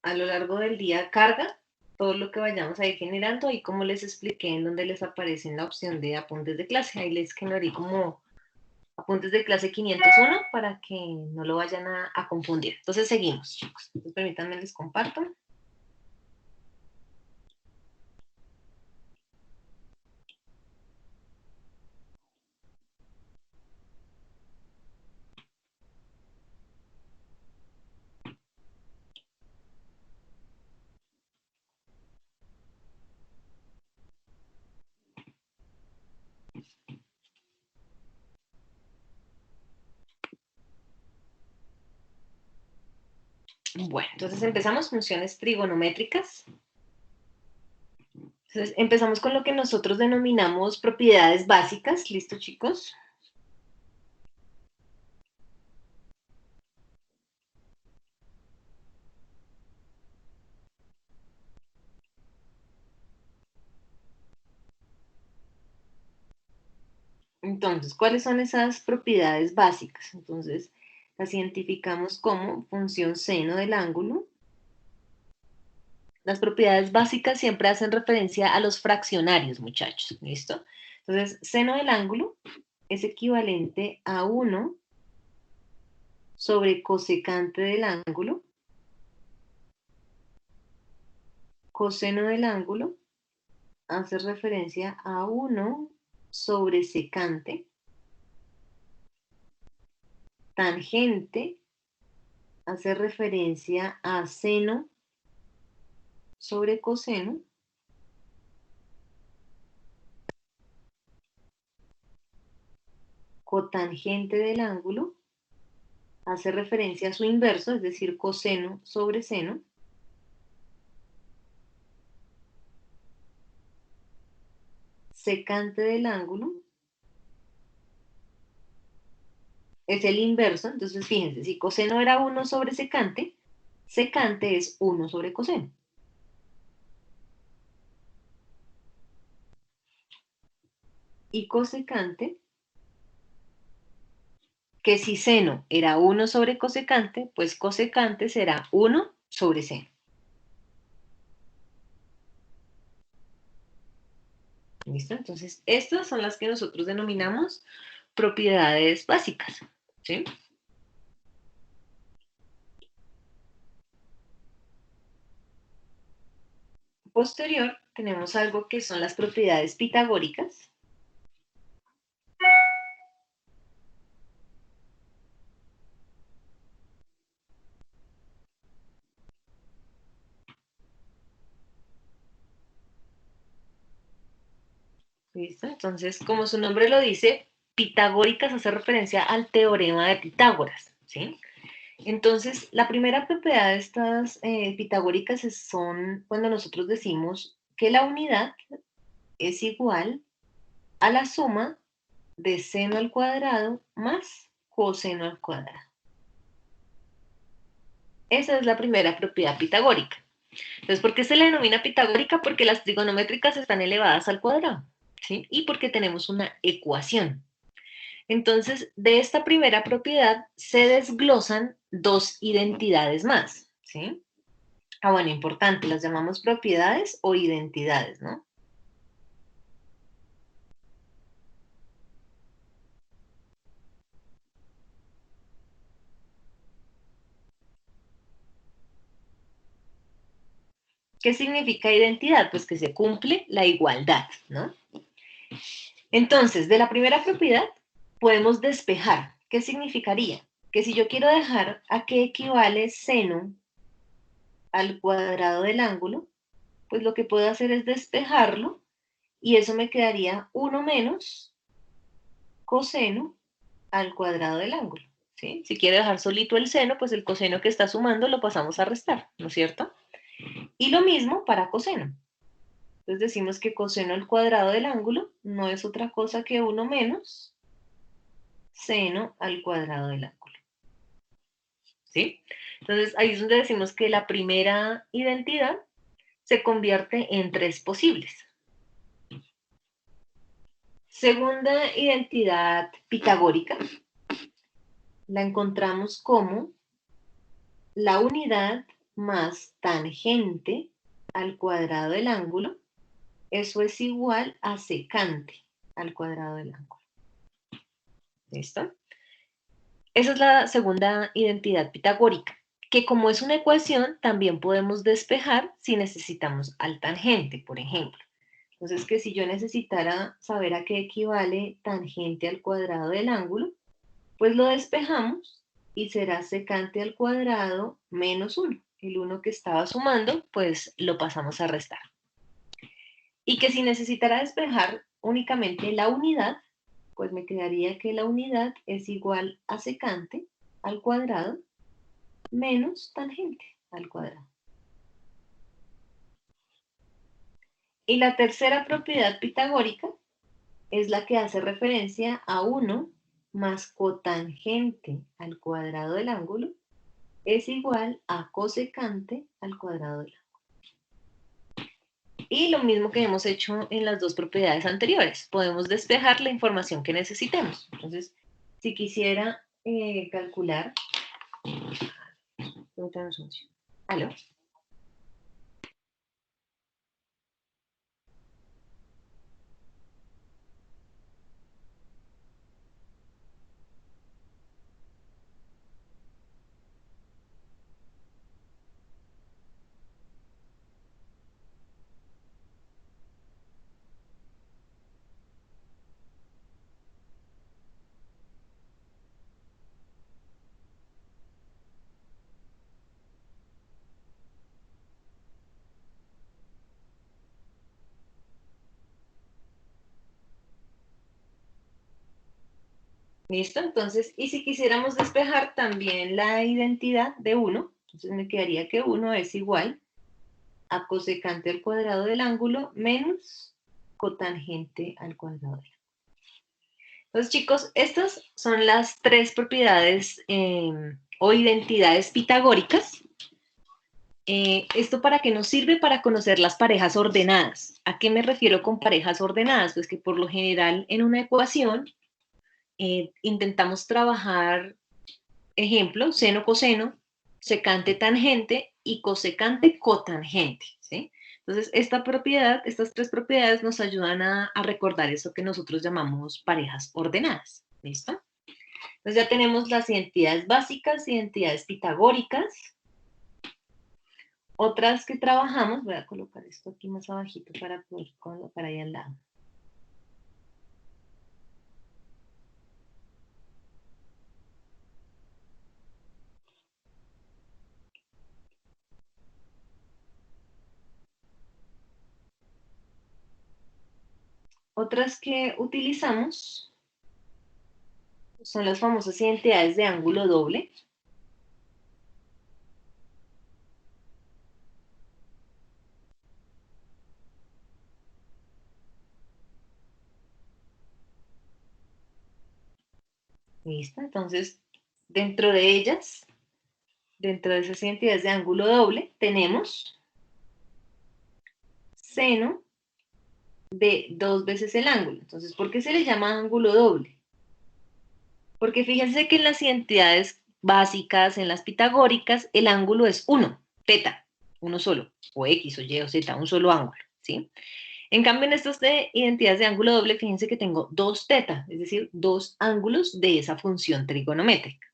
a lo largo del día carga todo lo que vayamos a ir generando y como les expliqué en donde les aparece en la opción de apuntes de clase, ahí les generé como apuntes de clase 501 para que no lo vayan a confundir. Entonces seguimos, chicos. Entonces, permítanme, les comparto. Bueno, entonces empezamos funciones trigonométricas. Entonces empezamos con lo que nosotros denominamos propiedades básicas. ¿Listo, chicos? Entonces, ¿cuáles son esas propiedades básicas? Entonces, las identificamos como función seno del ángulo. Las propiedades básicas siempre hacen referencia a los fraccionarios, muchachos. ¿Listo? Entonces, seno del ángulo es equivalente a 1 sobre cosecante del ángulo. Coseno del ángulo hace referencia a 1 sobre secante. Tangente hace referencia a seno sobre coseno. Cotangente del ángulo hace referencia a su inverso, es decir, coseno sobre seno. Secante del ángulo es el inverso, entonces fíjense, si coseno era 1 sobre secante, secante es 1 sobre coseno. Y cosecante, que si seno era 1 sobre cosecante, pues cosecante será 1 sobre seno. ¿Listo? Entonces, estas son las que nosotros denominamos propiedades básicas, ¿sí? Posterior, tenemos algo que son las propiedades pitagóricas. ¿Listo? Entonces, como su nombre lo dice, pitagóricas hace referencia al teorema de Pitágoras, ¿sí? Entonces, la primera propiedad de estas pitagóricas son cuando nosotros decimos que la unidad es igual a la suma de seno al cuadrado más coseno al cuadrado. Esa es la primera propiedad pitagórica. Entonces, ¿por qué se le denomina pitagórica? Porque las trigonométricas están elevadas al cuadrado, ¿sí? Y porque tenemos una ecuación. Entonces, de esta primera propiedad se desglosan dos identidades más, ¿sí? Ah, bueno, importante, las llamamos propiedades o identidades, ¿no? ¿Qué significa identidad? Pues que se cumple la igualdad, ¿no? Entonces, de la primera propiedad podemos despejar. ¿Qué significaría? Que si yo quiero dejar a qué equivale seno al cuadrado del ángulo, pues lo que puedo hacer es despejarlo y eso me quedaría 1 menos coseno al cuadrado del ángulo, ¿sí? Si quiero dejar solito el seno, pues el coseno que está sumando lo pasamos a restar, ¿no es cierto? Y lo mismo para coseno. Entonces decimos que coseno al cuadrado del ángulo no es otra cosa que 1 menos seno al cuadrado del ángulo. ¿Sí? Entonces ahí es donde decimos que la primera identidad se convierte en tres posibles. Segunda identidad pitagórica la encontramos como la unidad más tangente al cuadrado del ángulo. Eso es igual a secante al cuadrado del ángulo. ¿Listo? Esa es la segunda identidad pitagórica, que como es una ecuación, también podemos despejar si necesitamos al tangente, por ejemplo. Entonces, que si yo necesitara saber a qué equivale tangente al cuadrado del ángulo, pues lo despejamos y será secante al cuadrado menos 1. El 1 que estaba sumando, pues lo pasamos a restar. Y que si necesitara despejar únicamente la unidad, pues me quedaría que la unidad es igual a secante al cuadrado menos tangente al cuadrado. Y la tercera propiedad pitagórica es la que hace referencia a 1 más cotangente al cuadrado del ángulo es igual a cosecante al cuadrado del ángulo. Y lo mismo que hemos hecho en las dos propiedades anteriores. Podemos despejar la información que necesitemos. Entonces, si quisiera calcular... ¿Aló? ¿Listo? Entonces, y si quisiéramos despejar también la identidad de 1, entonces me quedaría que 1 es igual a cosecante al cuadrado del ángulo menos cotangente al cuadrado del ángulo. Entonces, chicos, estas son las tres propiedades o identidades pitagóricas. ¿Esto para qué nos sirve? Para conocer las parejas ordenadas. ¿A qué me refiero con parejas ordenadas? Pues que por lo general en una ecuación intentamos trabajar, ejemplo, seno, coseno, secante, tangente y cosecante, cotangente, ¿sí? Entonces, estas tres propiedades nos ayudan a recordar eso que nosotros llamamos parejas ordenadas, ¿listo? Entonces ya tenemos las identidades básicas, identidades pitagóricas. Otras que trabajamos, voy a colocar esto aquí más abajito para poder colocar ahí al lado. Otras que utilizamos son las famosas identidades de ángulo doble. ¿Listo? Entonces, dentro de ellas, dentro de esas identidades de ángulo doble, tenemos seno de 2 veces el ángulo. Entonces, ¿por qué se le llama ángulo doble? Porque fíjense que en las identidades básicas, en las pitagóricas, el ángulo es 1, teta, uno solo, o X, o Y, o Z, un solo ángulo, ¿sí? En cambio, en estas identidades de ángulo doble, fíjense que tengo 2 teta, es decir, 2 ángulos de esa función trigonométrica.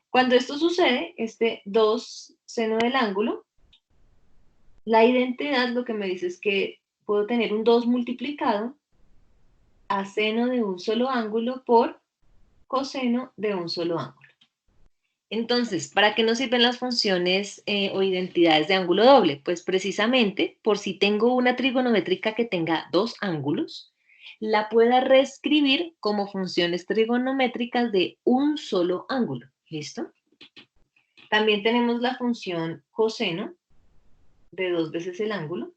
Cuando esto sucede, este 2 seno del ángulo, la identidad lo que me dice es que puedo tener un 2 multiplicado a seno de un solo ángulo por coseno de un solo ángulo. Entonces, ¿para qué nos sirven las funciones o identidades de ángulo doble? Pues precisamente por si tengo una trigonométrica que tenga 2 ángulos, la pueda reescribir como funciones trigonométricas de un solo ángulo. ¿Listo? También tenemos la función coseno de 2 veces el ángulo.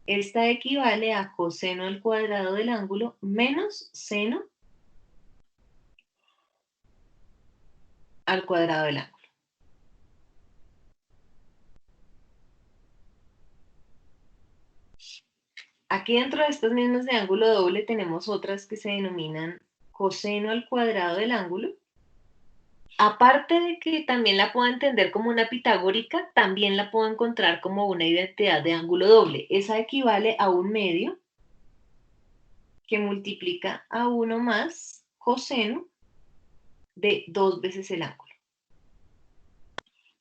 Esta equivale a coseno al cuadrado del ángulo menos seno al cuadrado del ángulo. Aquí dentro de estas mismas de ángulo doble tenemos otras que se denominan coseno al cuadrado del ángulo aparte de que también la puedo entender como una pitagórica, también la puedo encontrar como una identidad de ángulo doble. Esa equivale a un medio que multiplica a 1 más coseno de 2 veces el ángulo.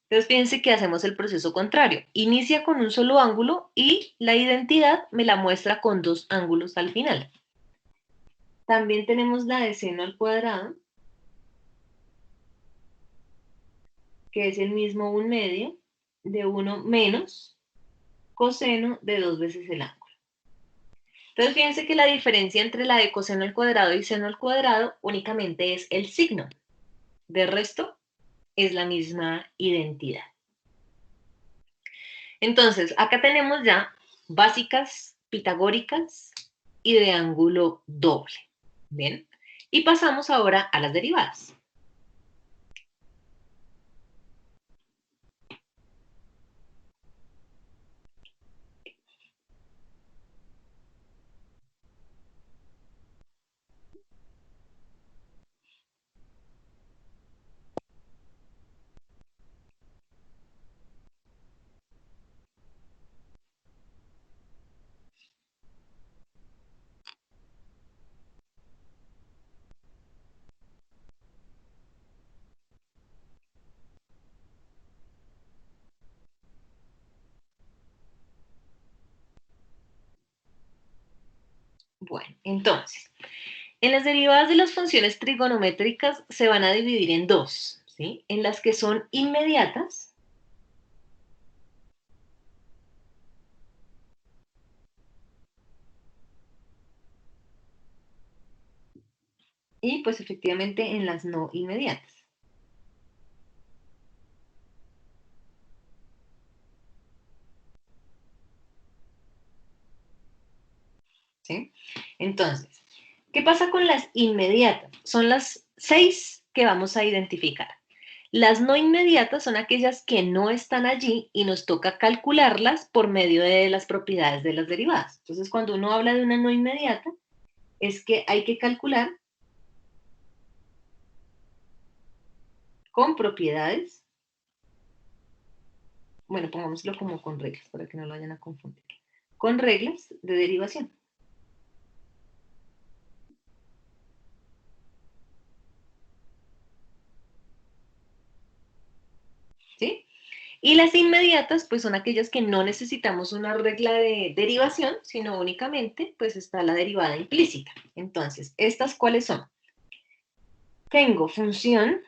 Entonces fíjense que hacemos el proceso contrario. Inicia con un solo ángulo y la identidad me la muestra con 2 ángulos al final. También tenemos la de seno al cuadrado, que es el mismo un medio de 1 menos coseno de 2 veces el ángulo. Entonces fíjense que la diferencia entre la de coseno al cuadrado y seno al cuadrado únicamente es el signo. De resto, es la misma identidad. Entonces, acá tenemos ya básicas, pitagóricas y de ángulo doble. Bien, y pasamos ahora a las derivadas. Bueno, entonces, en las derivadas de las funciones trigonométricas se van a dividir en dos, ¿sí? En las que son inmediatas y pues efectivamente en las no inmediatas. ¿Sí? Entonces, ¿qué pasa con las inmediatas? Son las 6 que vamos a identificar. Las no inmediatas son aquellas que no están allí y nos toca calcularlas por medio de las propiedades de las derivadas. Entonces, cuando uno habla de una no inmediata, es que hay que calcular con propiedades, bueno, pongámoslo como con reglas para que no lo vayan a confundir, con reglas de derivación. ¿Sí? Y las inmediatas, pues son aquellas que no necesitamos una regla de derivación, sino únicamente, pues está la derivada implícita. Entonces, ¿estas cuáles son? Tengo función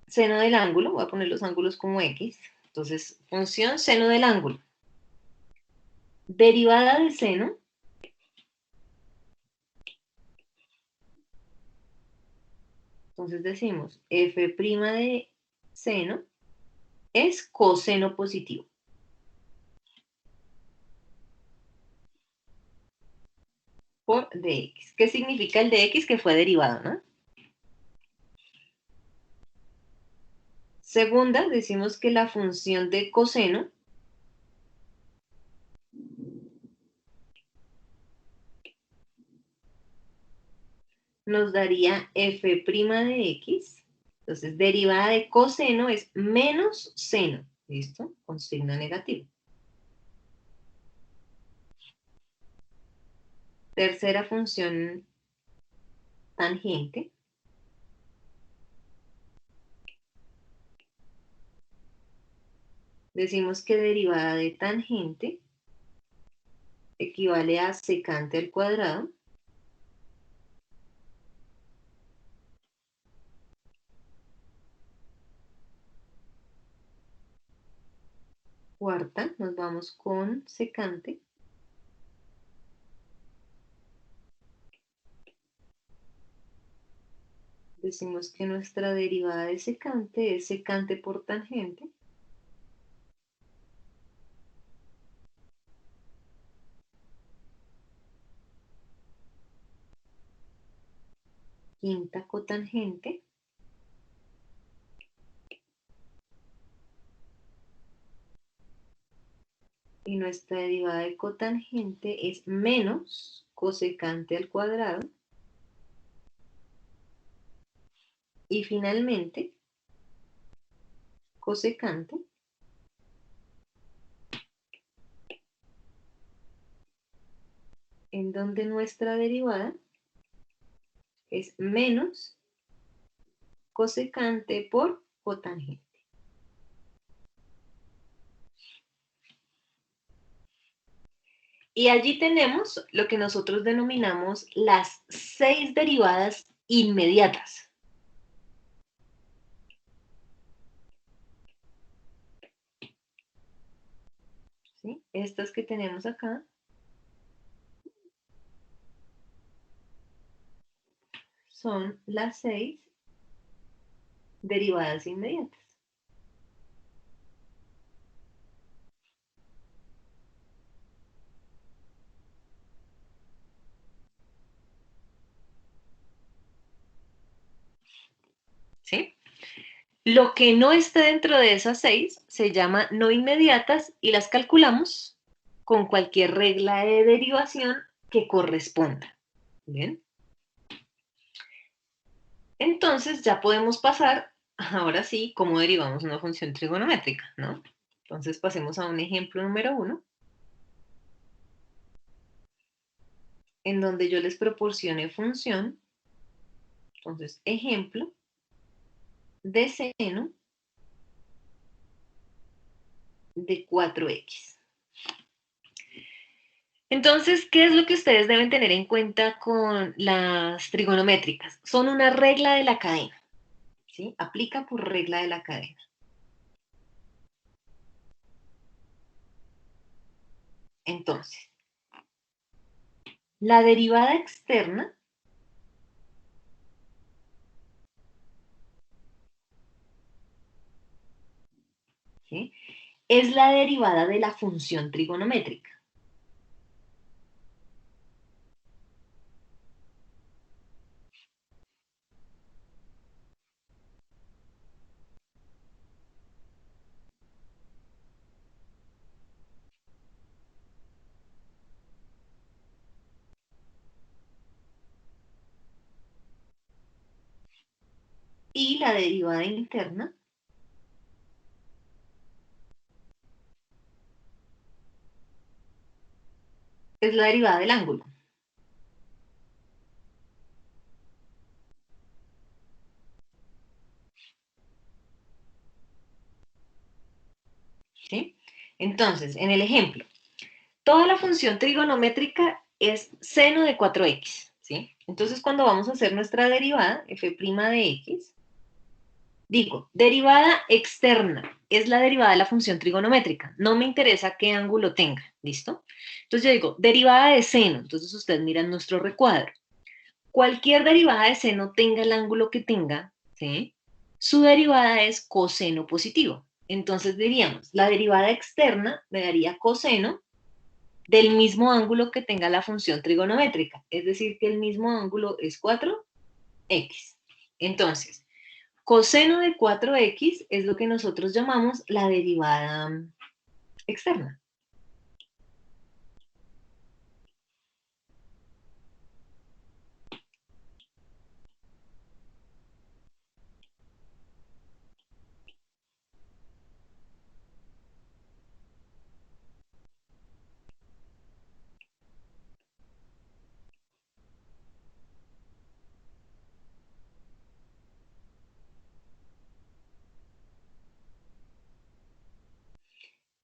seno del ángulo, voy a poner los ángulos como X. Entonces, función seno del ángulo. Derivada de seno. Entonces decimos f' de seno es coseno positivo. Por dx. ¿Qué significa el dx? Que fue derivado, ¿no? Segunda, decimos que la función de coseno nos daría f' de x. Entonces, derivada de coseno es menos seno. ¿Listo? Con signo negativo. Tercera función tangente. Decimos que derivada de tangente equivale a secante al cuadrado cuarta, nos vamos con secante. Decimos que nuestra derivada de secante es secante por tangente. Quinta cotangente. Y nuestra derivada de cotangente es menos cosecante al cuadrado Y finalmente, cosecante en donde nuestra derivada es menos cosecante por cotangente. Y allí tenemos lo que nosotros denominamos las 6 derivadas inmediatas. ¿Sí? Estas que tenemos acá son las 6 derivadas inmediatas. ¿Sí? Lo que no esté dentro de esas 6 se llama no inmediatas y las calculamos con cualquier regla de derivación que corresponda. ¿Bien? Entonces ya podemos pasar, ahora sí, cómo derivamos una función trigonométrica, ¿no? Entonces pasemos a un ejemplo número 1, en donde yo les proporcione función. Entonces, ejemplo de seno de 4x. Entonces, ¿qué es lo que ustedes deben tener en cuenta con las trigonométricas? Son una regla de la cadena, ¿sí? Aplica por regla de la cadena. Entonces, la derivada externa ¿sí? Es la derivada de la función trigonométrica. Y la derivada interna es la derivada del ángulo. ¿Sí? Entonces, en el ejemplo, toda la función trigonométrica es seno de 4x, ¿sí? Entonces, cuando vamos a hacer nuestra derivada, f' de x, digo, derivada externa es la derivada de la función trigonométrica. No me interesa qué ángulo tenga, ¿listo? Entonces yo digo, derivada de seno. Entonces ustedes miran nuestro recuadro. Cualquier derivada de seno tenga el ángulo que tenga, ¿sí? Su derivada es coseno positivo. Entonces diríamos, la derivada externa me daría coseno del mismo ángulo que tenga la función trigonométrica. Es decir, que el mismo ángulo es 4x. Entonces, coseno de 4x es lo que nosotros llamamos la derivada externa.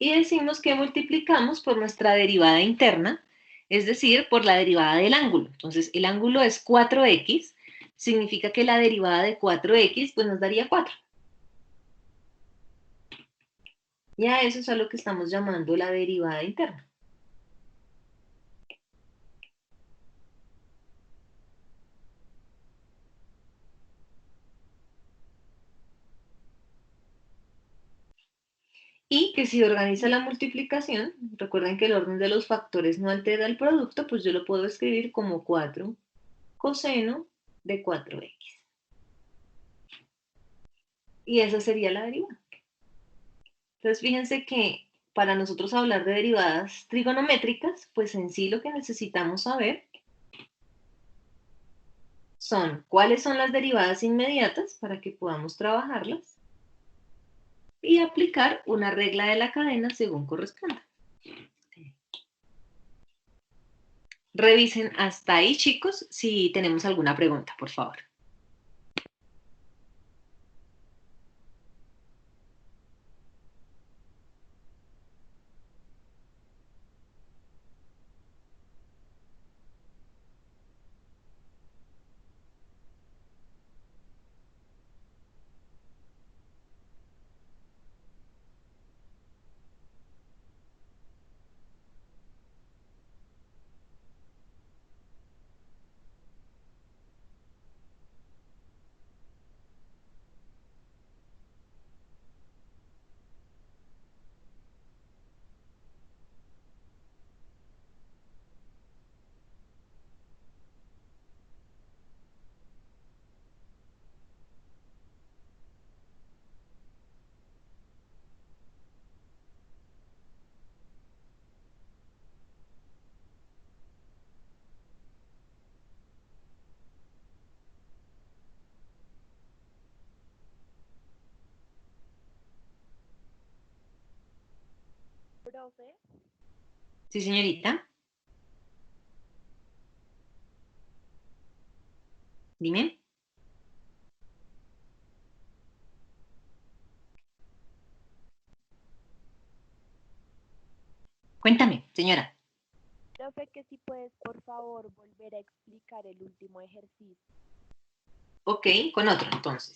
Y decimos que multiplicamos por nuestra derivada interna, es decir, por la derivada del ángulo. Entonces, el ángulo es 4x, significa que la derivada de 4x pues nos daría 4. Y a eso es a lo que estamos llamando la derivada interna. Y que si organiza la multiplicación, recuerden que el orden de los factores no altera el producto, pues yo lo puedo escribir como 4 coseno de 4x. Y esa sería la derivada. Entonces, fíjense que para nosotros hablar de derivadas trigonométricas, pues en sí lo que necesitamos saber son cuáles son las derivadas inmediatas para que podamos trabajarlas y aplicar una regla de la cadena según corresponda. Revisen hasta ahí, chicos, si tenemos alguna pregunta, por favor. Profe, Sí, señorita. Dime. Cuéntame, señora. profe, que si puedes, por favor, volver a explicar el último ejercicio. Ok, con otro, entonces.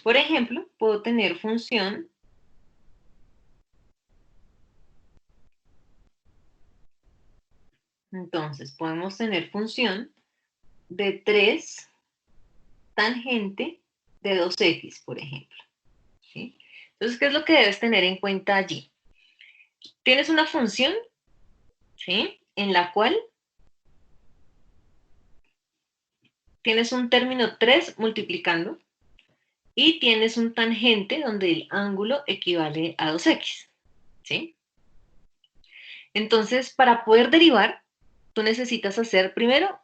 Por ejemplo, puedo tener función entonces, podemos tener función de 3 tangente de 2x, por ejemplo. ¿Sí? Entonces, ¿qué es lo que debes tener en cuenta allí? Tienes una función, ¿sí? En la cual tienes un término 3 multiplicando y tienes un tangente donde el ángulo equivale a 2x, ¿sí? Entonces, para poder derivar, tú necesitas hacer primero,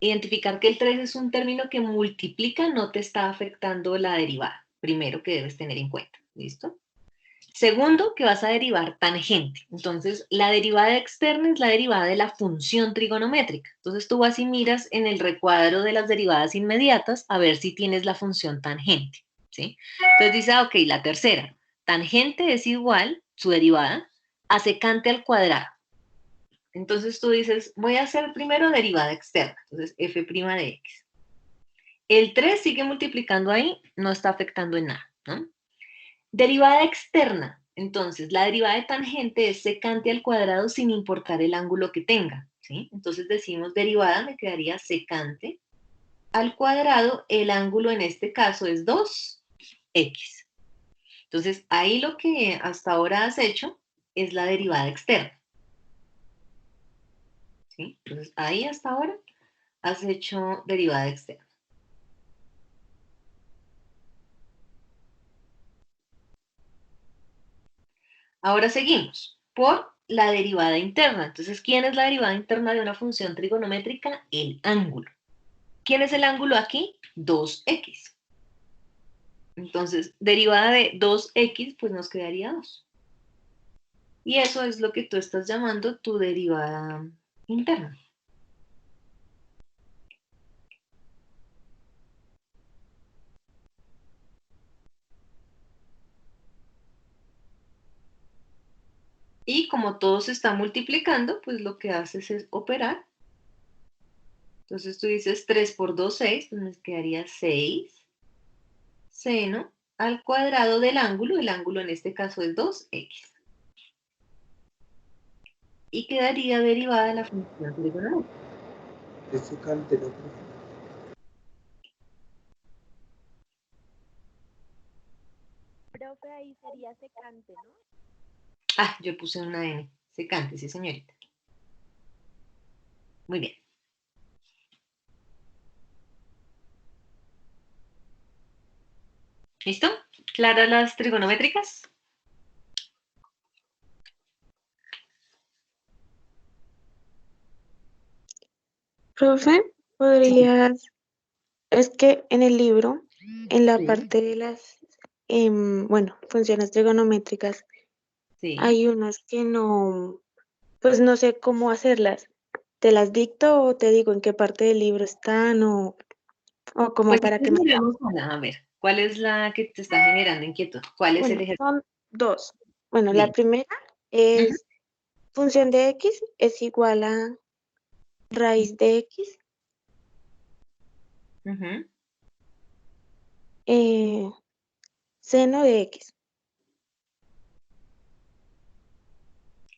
identificar que el 3 es un término que multiplica, no te está afectando la derivada. Primero que debes tener en cuenta, ¿listo? Segundo, que vas a derivar tangente. Entonces, la derivada externa es la derivada de la función trigonométrica. Entonces, tú vas y miras en el recuadro de las derivadas inmediatas a ver si tienes la función tangente, ¿sí? Entonces dice, ok, la tercera, tangente es igual, su derivada, a secante al cuadrado. Entonces tú dices, voy a hacer primero derivada externa. Entonces, f' de x. El 3 sigue multiplicando ahí, no está afectando en nada, ¿no? Derivada externa. Entonces, la derivada de tangente es secante al cuadrado sin importar el ángulo que tenga, ¿sí? Entonces decimos derivada, me quedaría secante al cuadrado, el ángulo en este caso es 2x. Entonces, ahí lo que hasta ahora has hecho es la derivada externa, ¿sí? Entonces, ahí hasta ahora has hecho derivada externa. Ahora seguimos por la derivada interna. Entonces, ¿quién es la derivada interna de una función trigonométrica? El ángulo. ¿Quién es el ángulo aquí? 2x. Entonces, derivada de 2x, pues nos quedaría 2. Y eso es lo que tú estás llamando tu derivada interna. Y como todo se está multiplicando, pues lo que haces es operar. Entonces tú dices 3 por 2, 6, pues nos quedaría 6 seno al cuadrado del ángulo. El ángulo en este caso es 2x. Y quedaría derivada la función trigonométrica. Es secante, ¿no? Profe, ahí sería secante, ¿no? Ah, yo puse una n. Secante, sí, señorita. Muy bien. ¿Listo? ¿Claras las trigonométricas? Profe, ¿podrías Es que en el libro, en la Sí. parte de las, funciones trigonométricas, Sí. hay unas que no, pues no sé cómo hacerlas. ¿Te las dicto o te digo en qué parte del libro están o como Pues para que me... miremos una, a ver, ¿cuál es la que te está generando inquietud? ¿Cuál es el Bueno, ejercicio? son dos. Bueno, la Dime. primera Ujú, es función de x es igual a raíz de x, ujú. eh, seno de x.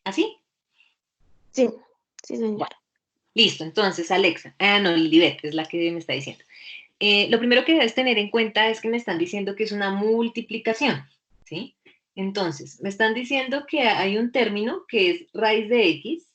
¿Así? Sí, sí, Bueno, señora. listo. Entonces, Alexa, no, Lilibet es la que me está diciendo. Lo primero que debes tener en cuenta es que me están diciendo que es una multiplicación, ¿sí? Entonces, me están diciendo que hay un término que es raíz de x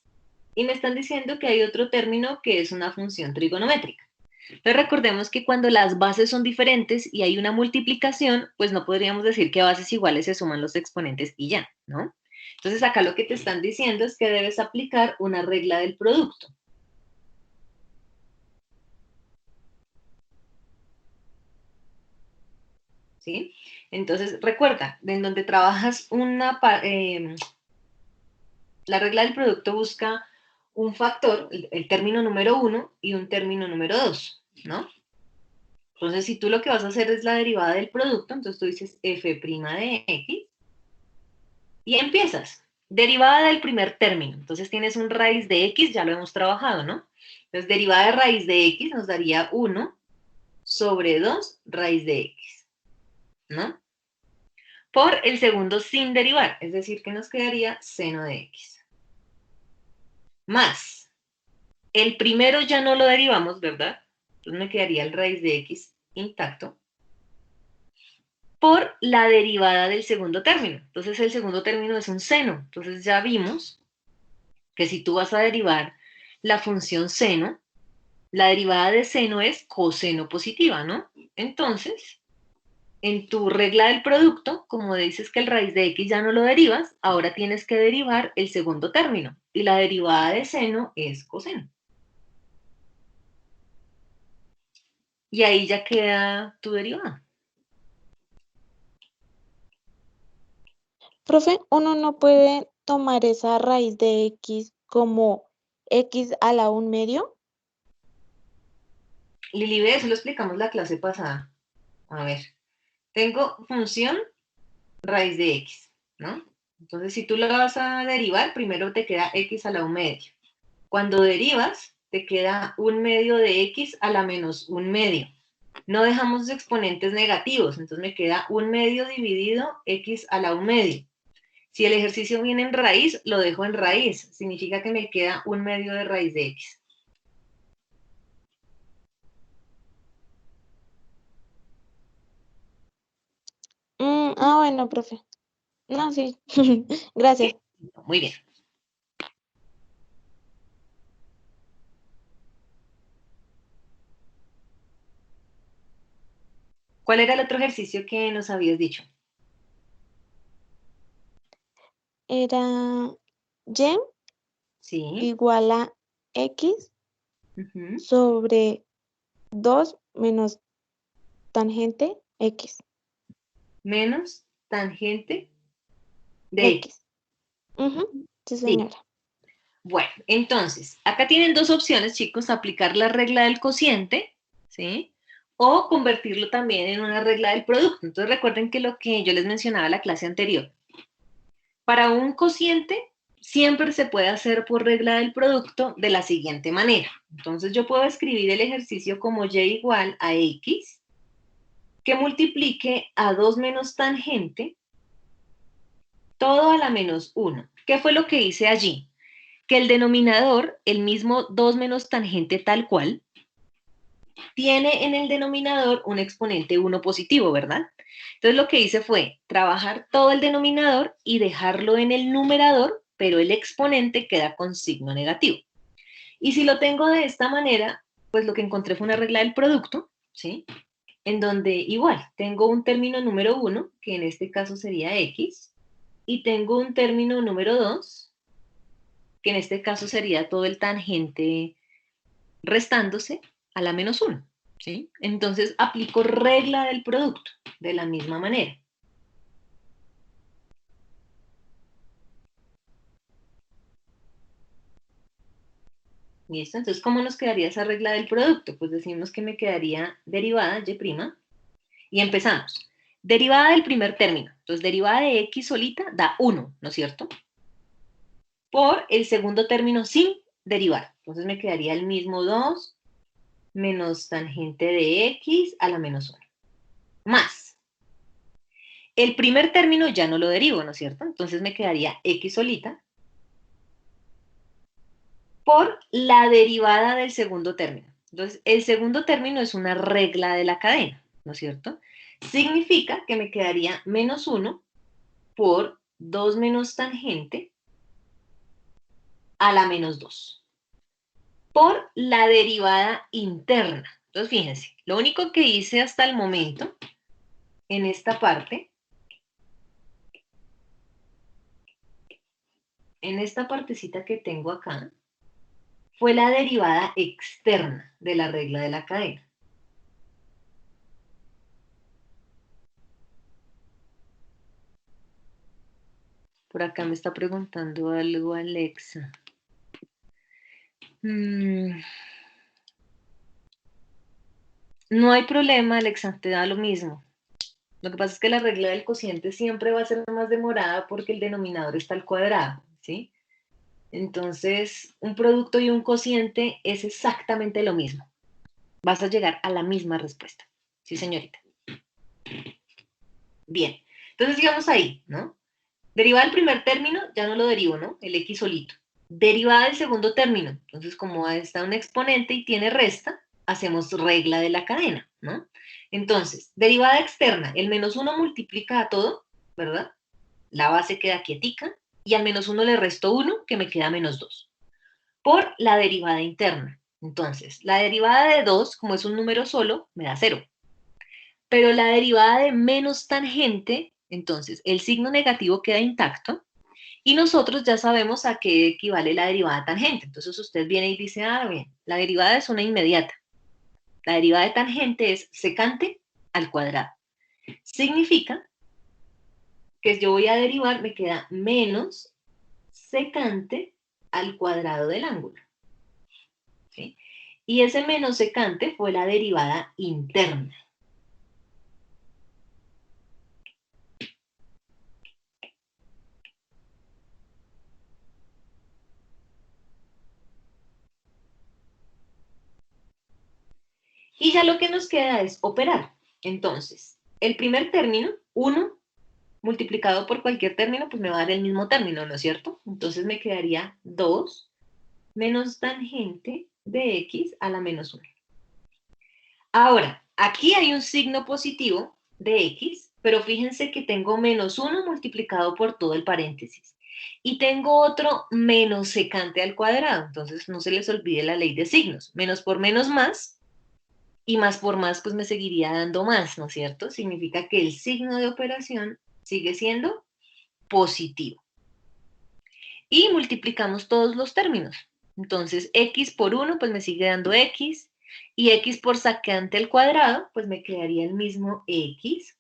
y me están diciendo que hay otro término que es una función trigonométrica. Entonces, recordemos que cuando las bases son diferentes y hay una multiplicación, pues no podríamos decir que a bases iguales se suman los exponentes y ya, ¿no? Entonces, acá lo que te están diciendo es que debes aplicar una regla del producto. ¿Sí? Entonces, recuerda, en donde trabajas la regla del producto busca un factor, el término número 1 y un término número 2, ¿no? Entonces, si tú lo que vas a hacer es la derivada del producto, entonces tú dices f' de x y empiezas. Derivada del primer término. Entonces tienes un raíz de x, ya lo hemos trabajado, ¿no? Entonces, derivada de raíz de x nos daría 1 sobre 2 raíz de x, ¿no? Por el segundo sin derivar, es decir, que nos quedaría seno de x. Más, el primero ya no lo derivamos, ¿verdad? Entonces me quedaría el raíz de x intacto por la derivada del segundo término. Entonces el segundo término es un seno. Entonces ya vimos que si tú vas a derivar la función seno, la derivada de seno es coseno positiva, ¿no? Entonces, en tu regla del producto, como dices que el raíz de x ya no lo derivas, ahora tienes que derivar el segundo término. Y la derivada de seno es coseno. Y ahí ya queda tu derivada. Profe, uno no puede tomar esa raíz de x como x a la 1/2. Lili, eso lo explicamos la clase pasada. A ver, tengo función raíz de x, ¿no? Entonces, si tú la vas a derivar, primero te queda x a la 1/2. Cuando derivas, te queda 1/2 de x a la menos 1/2. No dejamos exponentes negativos, entonces me queda 1/2 dividido x a la 1/2. Si el ejercicio viene en raíz, lo dejo en raíz. Significa que me queda 1/2 de raíz de x. Bueno, profe. No, sí. Gracias. ¿Sí? Muy bien. ¿Cuál era el otro ejercicio que nos habías dicho? Era y Sí. igual a x Ujú. sobre 2 menos tangente x. Menos tangente de x. X. Ujú, sí, Sí. señora. Bueno, entonces, acá tienen dos opciones, chicos, aplicar la regla del cociente, ¿sí? O convertirlo también en una regla del producto. Entonces, recuerden que lo que yo les mencionaba en la clase anterior, para un cociente siempre se puede hacer por regla del producto de la siguiente manera. Entonces, yo puedo escribir el ejercicio como y igual a x, que multiplique a 2 menos tangente, todo a la menos 1. ¿Qué fue lo que hice allí? Que el denominador, el mismo 2 menos tangente tal cual, tiene en el denominador un exponente 1 positivo, ¿verdad? Entonces lo que hice fue trabajar todo el denominador y dejarlo en el numerador, pero el exponente queda con signo negativo. Y si lo tengo de esta manera, pues lo que encontré fue una regla del producto, ¿sí? En donde igual tengo un término número 1, que en este caso sería x, y tengo un término número 2, que en este caso sería todo el tangente restándose a la menos 1, ¿sí? Entonces aplico regla del producto de la misma manera. ¿Listo? Entonces, ¿cómo nos quedaría esa regla del producto? Pues decimos que me quedaría derivada y', y empezamos. Derivada del primer término. Entonces, derivada de x solita da 1, ¿no es cierto? Por el segundo término sin derivar. Entonces, me quedaría el mismo 2 menos tangente de x a la menos 1. Más. El primer término ya no lo derivo, ¿no es cierto? Entonces, me quedaría x solita por la derivada del segundo término. Entonces, el segundo término es una regla de la cadena, ¿no es cierto? Significa que me quedaría menos 1 por 2 menos tangente a la menos 2 por la derivada interna. Entonces, fíjense, lo único que hice hasta el momento en esta parte, en esta partecita que tengo acá, fue la derivada externa de la regla de la cadena. Por acá me está preguntando algo Alexa. No hay problema, Alexa, te da lo mismo. Lo que pasa es que la regla del cociente siempre va a ser más demorada porque el denominador está al cuadrado, ¿sí? Entonces, un producto y un cociente es exactamente lo mismo. Vas a llegar a la misma respuesta. Sí, señorita. Bien. Entonces, digamos ahí, ¿no? Derivada del primer término, ya no lo derivo, ¿no? El x solito. Derivada del segundo término. Entonces, como está un exponente y tiene resta, hacemos regla de la cadena, ¿no? Entonces, derivada externa, el menos 1 multiplica a todo, ¿verdad? La base queda quietica, y al menos 1 le resto 1, que me queda menos 2. Por la derivada interna. Entonces, la derivada de 2, como es un número solo, me da 0. Pero la derivada de menos tangente, entonces, el signo negativo queda intacto, y nosotros ya sabemos a qué equivale la derivada tangente. Entonces usted viene y dice, ah, bien, la derivada es una inmediata. La derivada de tangente es secante al cuadrado. Significa que yo voy a derivar, me queda menos secante al cuadrado del ángulo. ¿Sí? Y ese menos secante fue la derivada interna. Y ya lo que nos queda es operar. Entonces, el primer término, 1 multiplicado por cualquier término, pues me va a dar el mismo término, ¿no es cierto? Entonces me quedaría 2 menos tangente de x a la menos 1. Ahora, aquí hay un signo positivo de x, pero fíjense que tengo menos 1 multiplicado por todo el paréntesis. Y tengo otro menos secante al cuadrado. Entonces no se les olvide la ley de signos. Menos por menos más, y más por más pues me seguiría dando más, ¿no es cierto? Significa que el signo de operación sigue siendo positivo. Y multiplicamos todos los términos. Entonces, x por 1, pues me sigue dando x, y x por secante al cuadrado, pues me quedaría el mismo x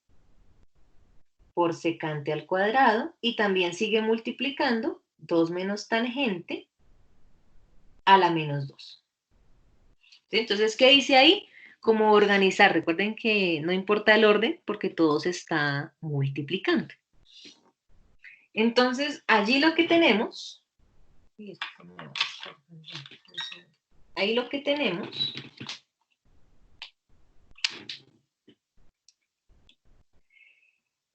por secante al cuadrado, y también sigue multiplicando 2 menos tangente a la menos 2. ¿Sí? Entonces, ¿qué dice ahí? Cómo organizar. Recuerden que no importa el orden porque todo se está multiplicando. Entonces, allí lo que tenemos, ahí lo que tenemos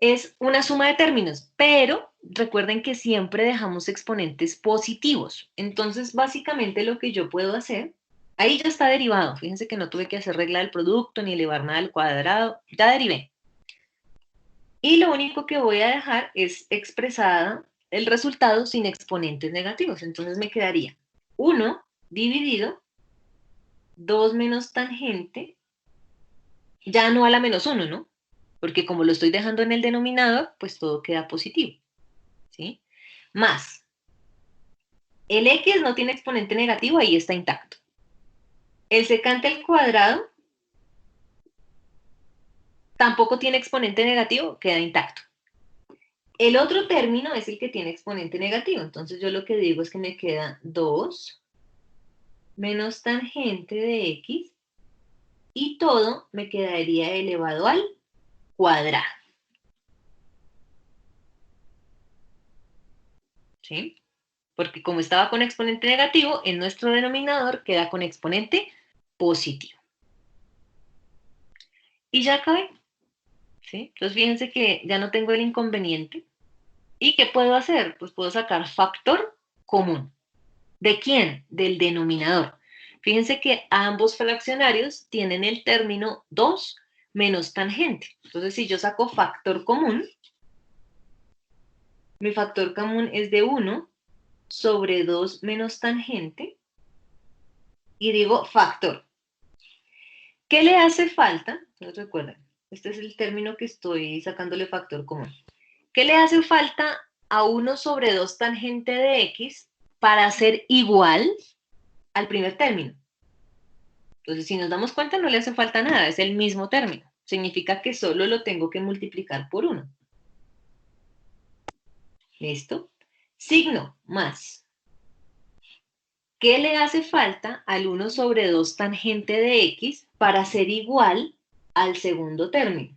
es una suma de términos, pero recuerden que siempre dejamos exponentes positivos. Entonces, básicamente lo que yo puedo hacer, ahí ya está derivado. Fíjense que no tuve que hacer regla del producto ni elevar nada al cuadrado, ya derivé. Y lo único que voy a dejar es expresada el resultado sin exponentes negativos. Entonces me quedaría 1 dividido 2 menos tangente, ya no a la menos 1, ¿no? Porque como lo estoy dejando en el denominador, pues todo queda positivo, ¿sí? Más, el x no tiene exponente negativo, ahí está intacto. El secante al cuadrado tampoco tiene exponente negativo, queda intacto. El otro término es el que tiene exponente negativo, entonces yo lo que digo es que me queda 2 menos tangente de x y todo me quedaría elevado al cuadrado. ¿Sí? Porque como estaba con exponente negativo, en nuestro denominador queda con exponente positivo. Y ya acabé. ¿Sí? Entonces fíjense que ya no tengo el inconveniente. ¿Y qué puedo hacer? Pues puedo sacar factor común. ¿De quién? Del denominador. Fíjense que ambos fraccionarios tienen el término 2 menos tangente. Entonces, si yo saco factor común, mi factor común es de 1 sobre 2 menos tangente. Y digo factor. ¿Qué le hace falta? Entonces recuerden, este es el término que estoy sacándole factor común. ¿Qué le hace falta a 1 sobre 2 tangente de x para ser igual al primer término? Entonces, si nos damos cuenta, no le hace falta nada, es el mismo término. Significa que solo lo tengo que multiplicar por 1. ¿Listo? Signo más. ¿Qué le hace falta al 1 sobre 2 tangente de x para ser igual al segundo término?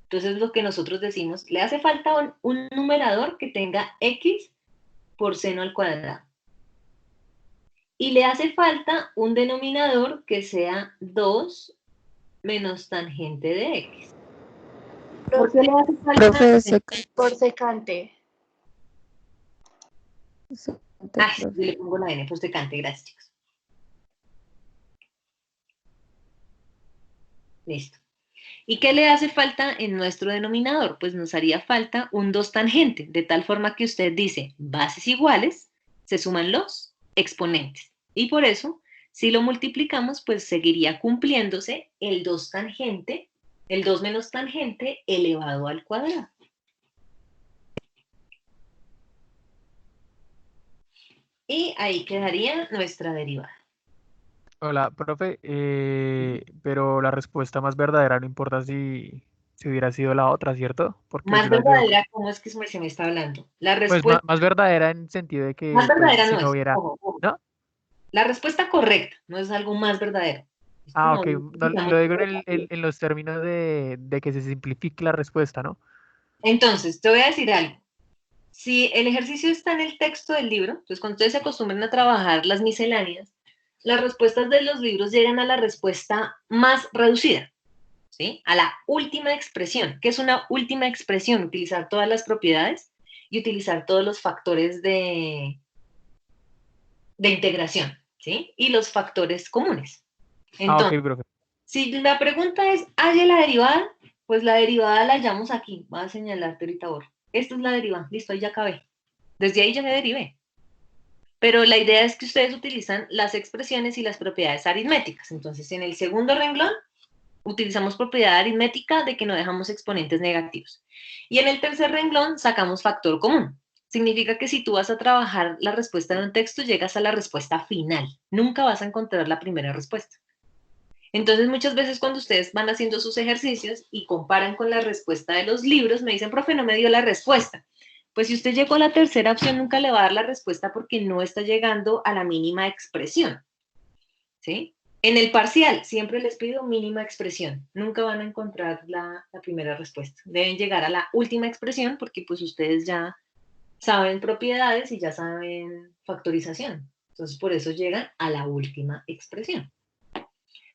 Entonces, lo que nosotros decimos, le hace falta un numerador que tenga x por seno al cuadrado. Y le hace falta un denominador que sea 2 menos tangente de x. ¿Por qué le hace falta? Profe, Por secante. Ah, yo le pongo la n por secante, gracias chicos. Listo. ¿Y qué le hace falta en nuestro denominador? Pues nos haría falta un 2 tangente, de tal forma que usted dice bases iguales, se suman los exponentes. Y por eso, si lo multiplicamos, pues seguiría cumpliéndose el 2 tangente, el 2 menos tangente elevado al cuadrado. Y ahí quedaría nuestra derivada. Hola, profe, pero la respuesta más verdadera no importa si hubiera sido la otra, ¿cierto? Porque Más si las veo, verdadera, ¿cómo es que se me está hablando? La pues respuesta más verdadera en el sentido de más que, pues, verdadera si no no es. hubiera, Ojo, ojo. ¿no? La respuesta correcta no es algo más verdadero. Esto Ah, no ok, no, digamos, lo digo en los términos de que se simplifique la respuesta, ¿no? entonces, te voy a decir algo. Si el ejercicio está en el texto del libro, entonces cuando ustedes se acostumbren a trabajar las misceláneas, las respuestas de los libros llegan a la respuesta más reducida, ¿sí? A la última expresión. ¿Qué es una última expresión? Utilizar todas las propiedades y utilizar todos los factores de integración, ¿sí? Y los factores comunes. Ah, ok, Entonces, profe. si la pregunta es, ¿halle la derivada? Pues la derivada la hallamos aquí. Voy a señalarte ahorita ahora. Esta es la derivada. Listo, ahí ya acabé. Desde ahí ya me derivé. Pero la idea es que ustedes utilizan las expresiones y las propiedades aritméticas. Entonces, en el segundo renglón, utilizamos propiedad aritmética de que no dejamos exponentes negativos. Y en el tercer renglón, sacamos factor común. Significa que si tú vas a trabajar la respuesta de un texto, llegas a la respuesta final. Nunca vas a encontrar la primera respuesta. Entonces, muchas veces cuando ustedes van haciendo sus ejercicios y comparan con la respuesta de los libros, me dicen, profe, no me dio la respuesta. Pues si usted llegó a la tercera opción, nunca le va a dar la respuesta porque no está llegando a la mínima expresión. ¿Sí? En el parcial, siempre les pido mínima expresión. Nunca van a encontrar la primera respuesta. Deben llegar a la última expresión porque pues ustedes ya saben propiedades y ya saben factorización. Entonces, por eso llegan a la última expresión.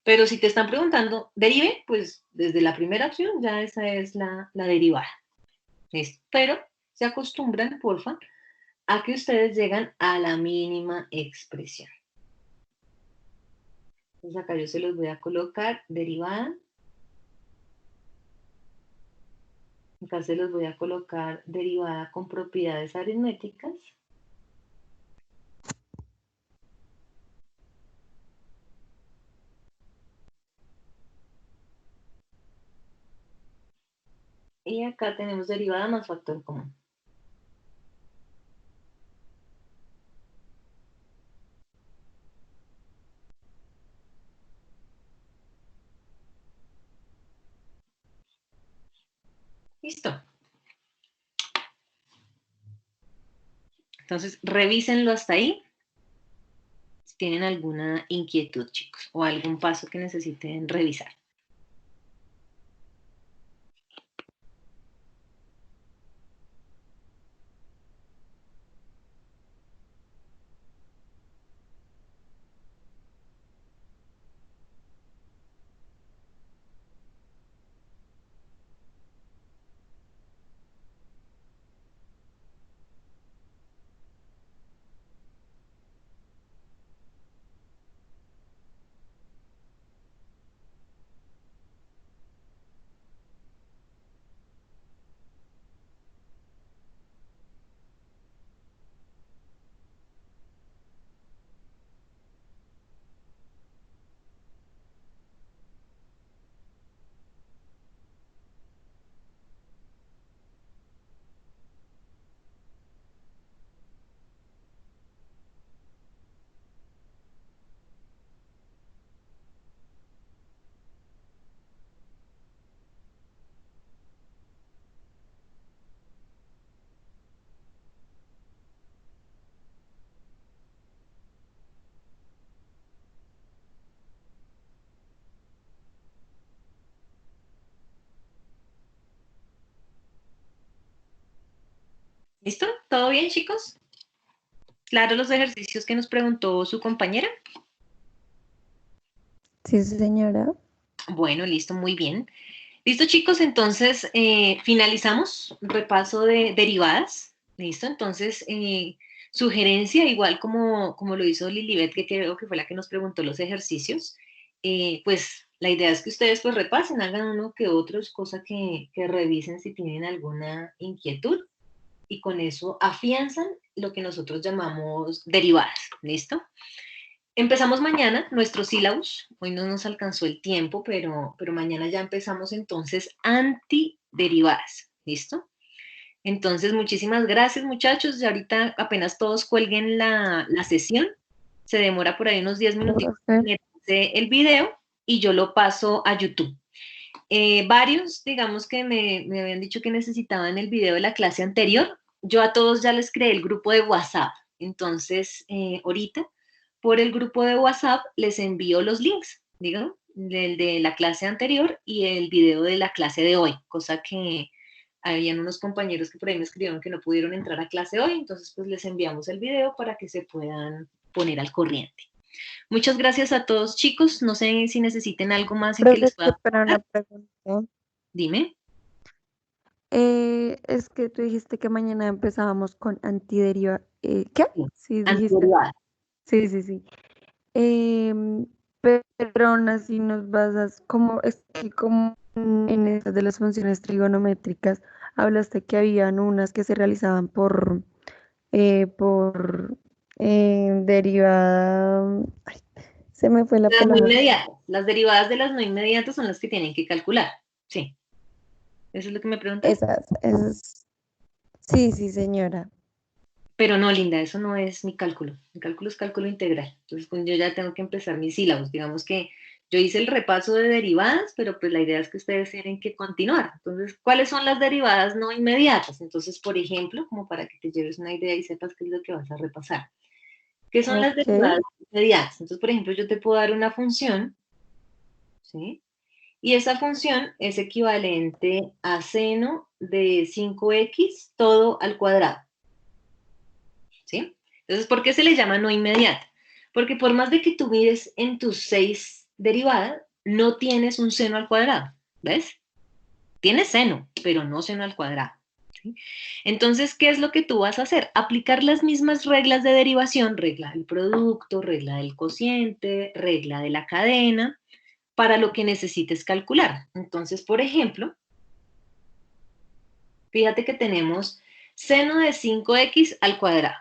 Pero si te están preguntando, derive, pues desde la primera opción ya esa es la derivada. ¿Listo? Pero se acostumbran, porfa, a que ustedes llegan a la mínima expresión. Entonces acá yo se los voy a colocar derivada. Acá se los voy a colocar derivada con propiedades aritméticas. Y acá tenemos derivada más factor común. Listo. Entonces, revísenlo hasta ahí. Si tienen alguna inquietud, chicos, o algún paso que necesiten revisar. ¿Listo? ¿Todo bien, chicos? ¿Claro los ejercicios que nos preguntó su compañera? Sí, señora. Bueno, listo, muy bien. Listo, chicos, entonces finalizamos repaso de derivadas. Listo, entonces sugerencia, igual como lo hizo Lilibet, que creo que fue la que nos preguntó los ejercicios, pues la idea es que ustedes pues repasen, hagan uno que otro, es cosa que revisen si tienen alguna inquietud y con eso afianzan lo que nosotros llamamos derivadas. ¿Listo? Empezamos mañana nuestro sílabus. Hoy no nos alcanzó el tiempo, pero mañana ya empezamos entonces antiderivadas. ¿Listo? Entonces, muchísimas gracias, muchachos. Y ahorita apenas todos cuelguen la sesión. Se demora por ahí unos 10 minutitos en el video y yo lo paso a YouTube. Varios, digamos que me habían dicho que necesitaban el video de la clase anterior. Yo a todos ya les creé el grupo de WhatsApp. Entonces, ahorita por el grupo de WhatsApp les envío los links, digo, del de la clase anterior y el video de la clase de hoy, cosa que habían unos compañeros que por ahí me escribieron que no pudieron entrar a clase hoy, entonces pues les enviamos el video para que se puedan poner al corriente. Muchas gracias a todos, chicos. No sé si necesiten algo más en que les pueda Para una pregunta. Dime. Es que tú dijiste que mañana empezábamos con antideriva. ¿Qué? Sí, dijiste. Antiderivadas. Sí, sí, sí. Pero aún así nos basas como es que como en esas de las funciones trigonométricas hablaste que habían unas que se realizaban por derivada. Ay, se me fue la Las no palabra. inmediatas. Las derivadas de las no inmediatas son las que tienen que calcular. Sí. ¿Eso es lo que me preguntas? Esas. Sí, sí, señora. Pero no, Linda, eso no es mi cálculo. Mi cálculo es cálculo integral. Entonces, pues, yo ya tengo que empezar mis sílabos. Digamos que yo hice el repaso de derivadas, pero pues la idea es que ustedes tienen que continuar. Entonces, ¿cuáles son las derivadas no inmediatas? Entonces, por ejemplo, como para que te lleves una idea y sepas qué es lo que vas a repasar. ¿Qué son las derivadas inmediatas? Entonces, por ejemplo, yo te puedo dar una función, ¿sí? Y esa función es equivalente a seno de 5x todo al cuadrado. ¿Sí? Entonces, ¿por qué se le llama no inmediata? Porque por más de que tú mires en tus 6 derivadas, no tienes un seno al cuadrado, ¿ves? Tienes seno, pero no seno al cuadrado. ¿Sí? Entonces, ¿qué es lo que tú vas a hacer? Aplicar las mismas reglas de derivación, regla del producto, regla del cociente, regla de la cadena, para lo que necesites calcular. Entonces, por ejemplo, fíjate que tenemos seno de 5x al cuadrado.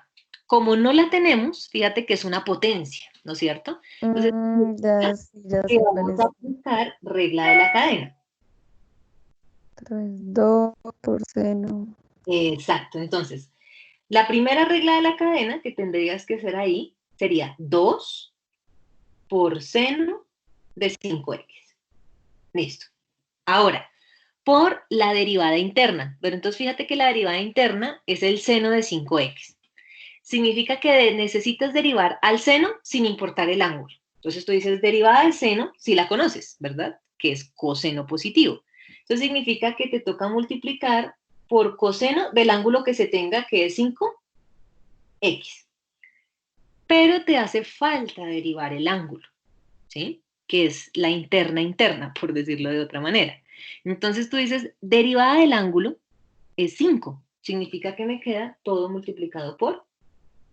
Como no la tenemos, fíjate que es una potencia, ¿no es cierto? Entonces, Ya sé cuál vamos es. a aplicar regla de la cadena. 2 por seno. Exacto, entonces, la primera regla de la cadena que tendrías que hacer ahí sería 2 por seno de 5x. Listo. Ahora, por la derivada interna. Pero entonces fíjate que la derivada interna es el seno de 5x. Significa que necesitas derivar al seno sin importar el ángulo. Entonces tú dices derivada del seno, si la conoces, ¿verdad? Que es coseno positivo. Entonces significa que te toca multiplicar por coseno del ángulo que se tenga, que es 5x. Pero te hace falta derivar el ángulo, ¿sí? Que es la interna, por decirlo de otra manera. Entonces tú dices, derivada del ángulo es 5. Significa que me queda todo multiplicado por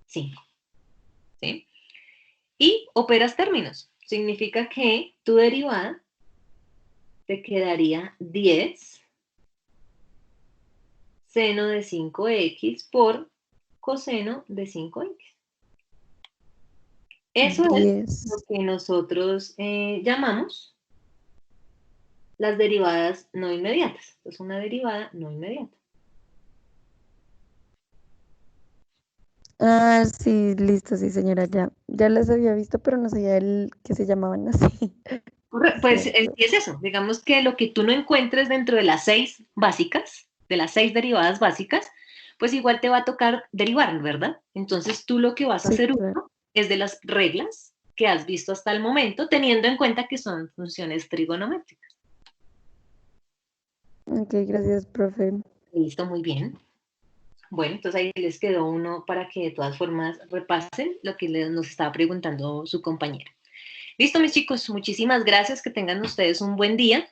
5, ¿sí? Y operas términos. Significa que tu derivada te quedaría 10 seno de 5x por coseno de 5x. Eso es 10. lo que nosotros llamamos las derivadas no inmediatas. Es una derivada no inmediata. Ah, sí, listo, sí, señora, ya las había visto, pero no sabía que se llamaban así. Pues Cierto. es eso, digamos que lo que tú no encuentres dentro de las 6 básicas, de las 6 derivadas básicas, pues igual te va a tocar derivar, ¿verdad? Entonces tú lo que vas a Sí, hacer claro. uso es de las reglas que has visto hasta el momento, teniendo en cuenta que son funciones trigonométricas. Ok, gracias, profe. Listo, muy bien. Bueno, entonces ahí les quedó uno para que de todas formas repasen lo que nos estaba preguntando su compañera. Listo, mis chicos, muchísimas gracias, que tengan ustedes un buen día.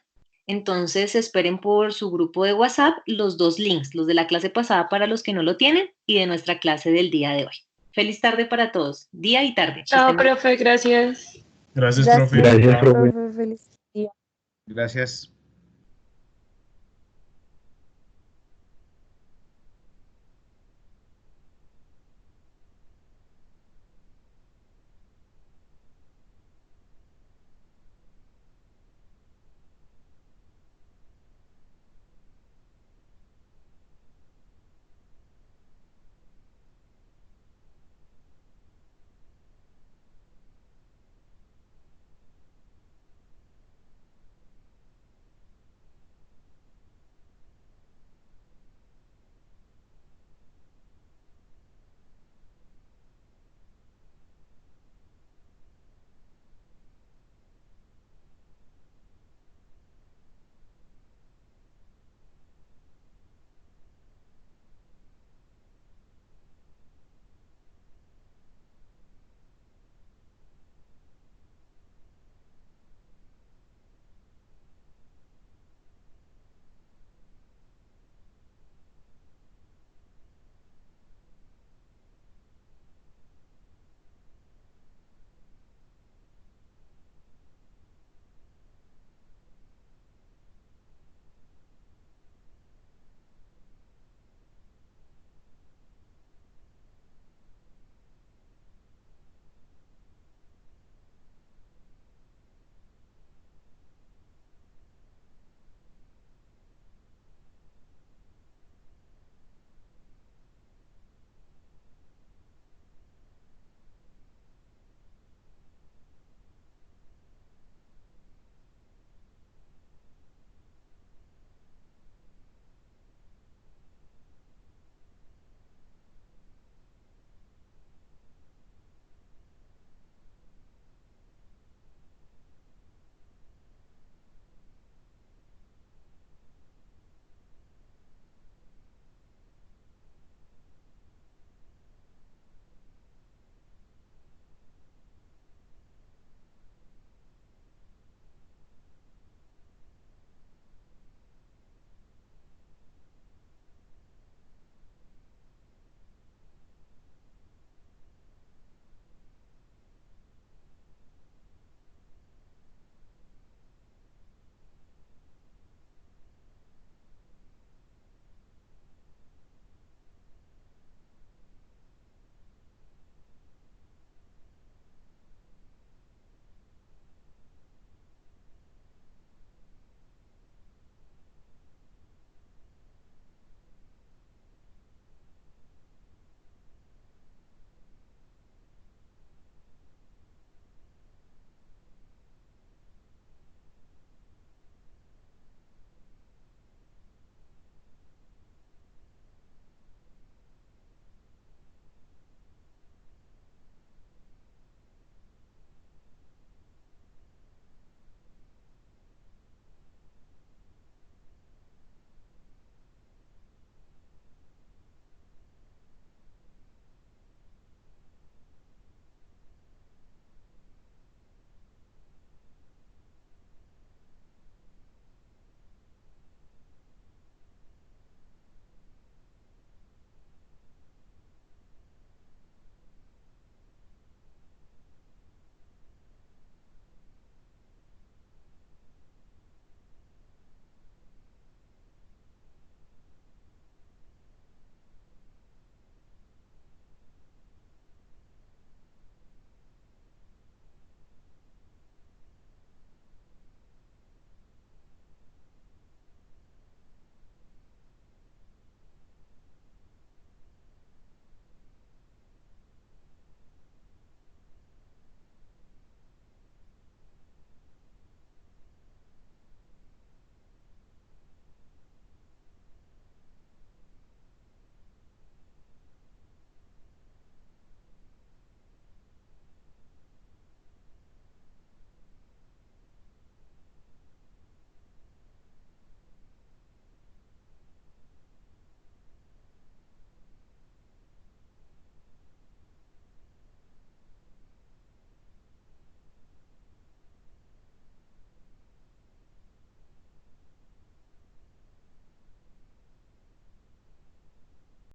Entonces esperen por su grupo de WhatsApp los 2 links, los de la clase pasada para los que no lo tienen y de nuestra clase del día de hoy. Feliz tarde para todos, día y tarde. Chao, profe, gracias. Gracias, profe. Gracias, profe. Profe, feliz día. Gracias.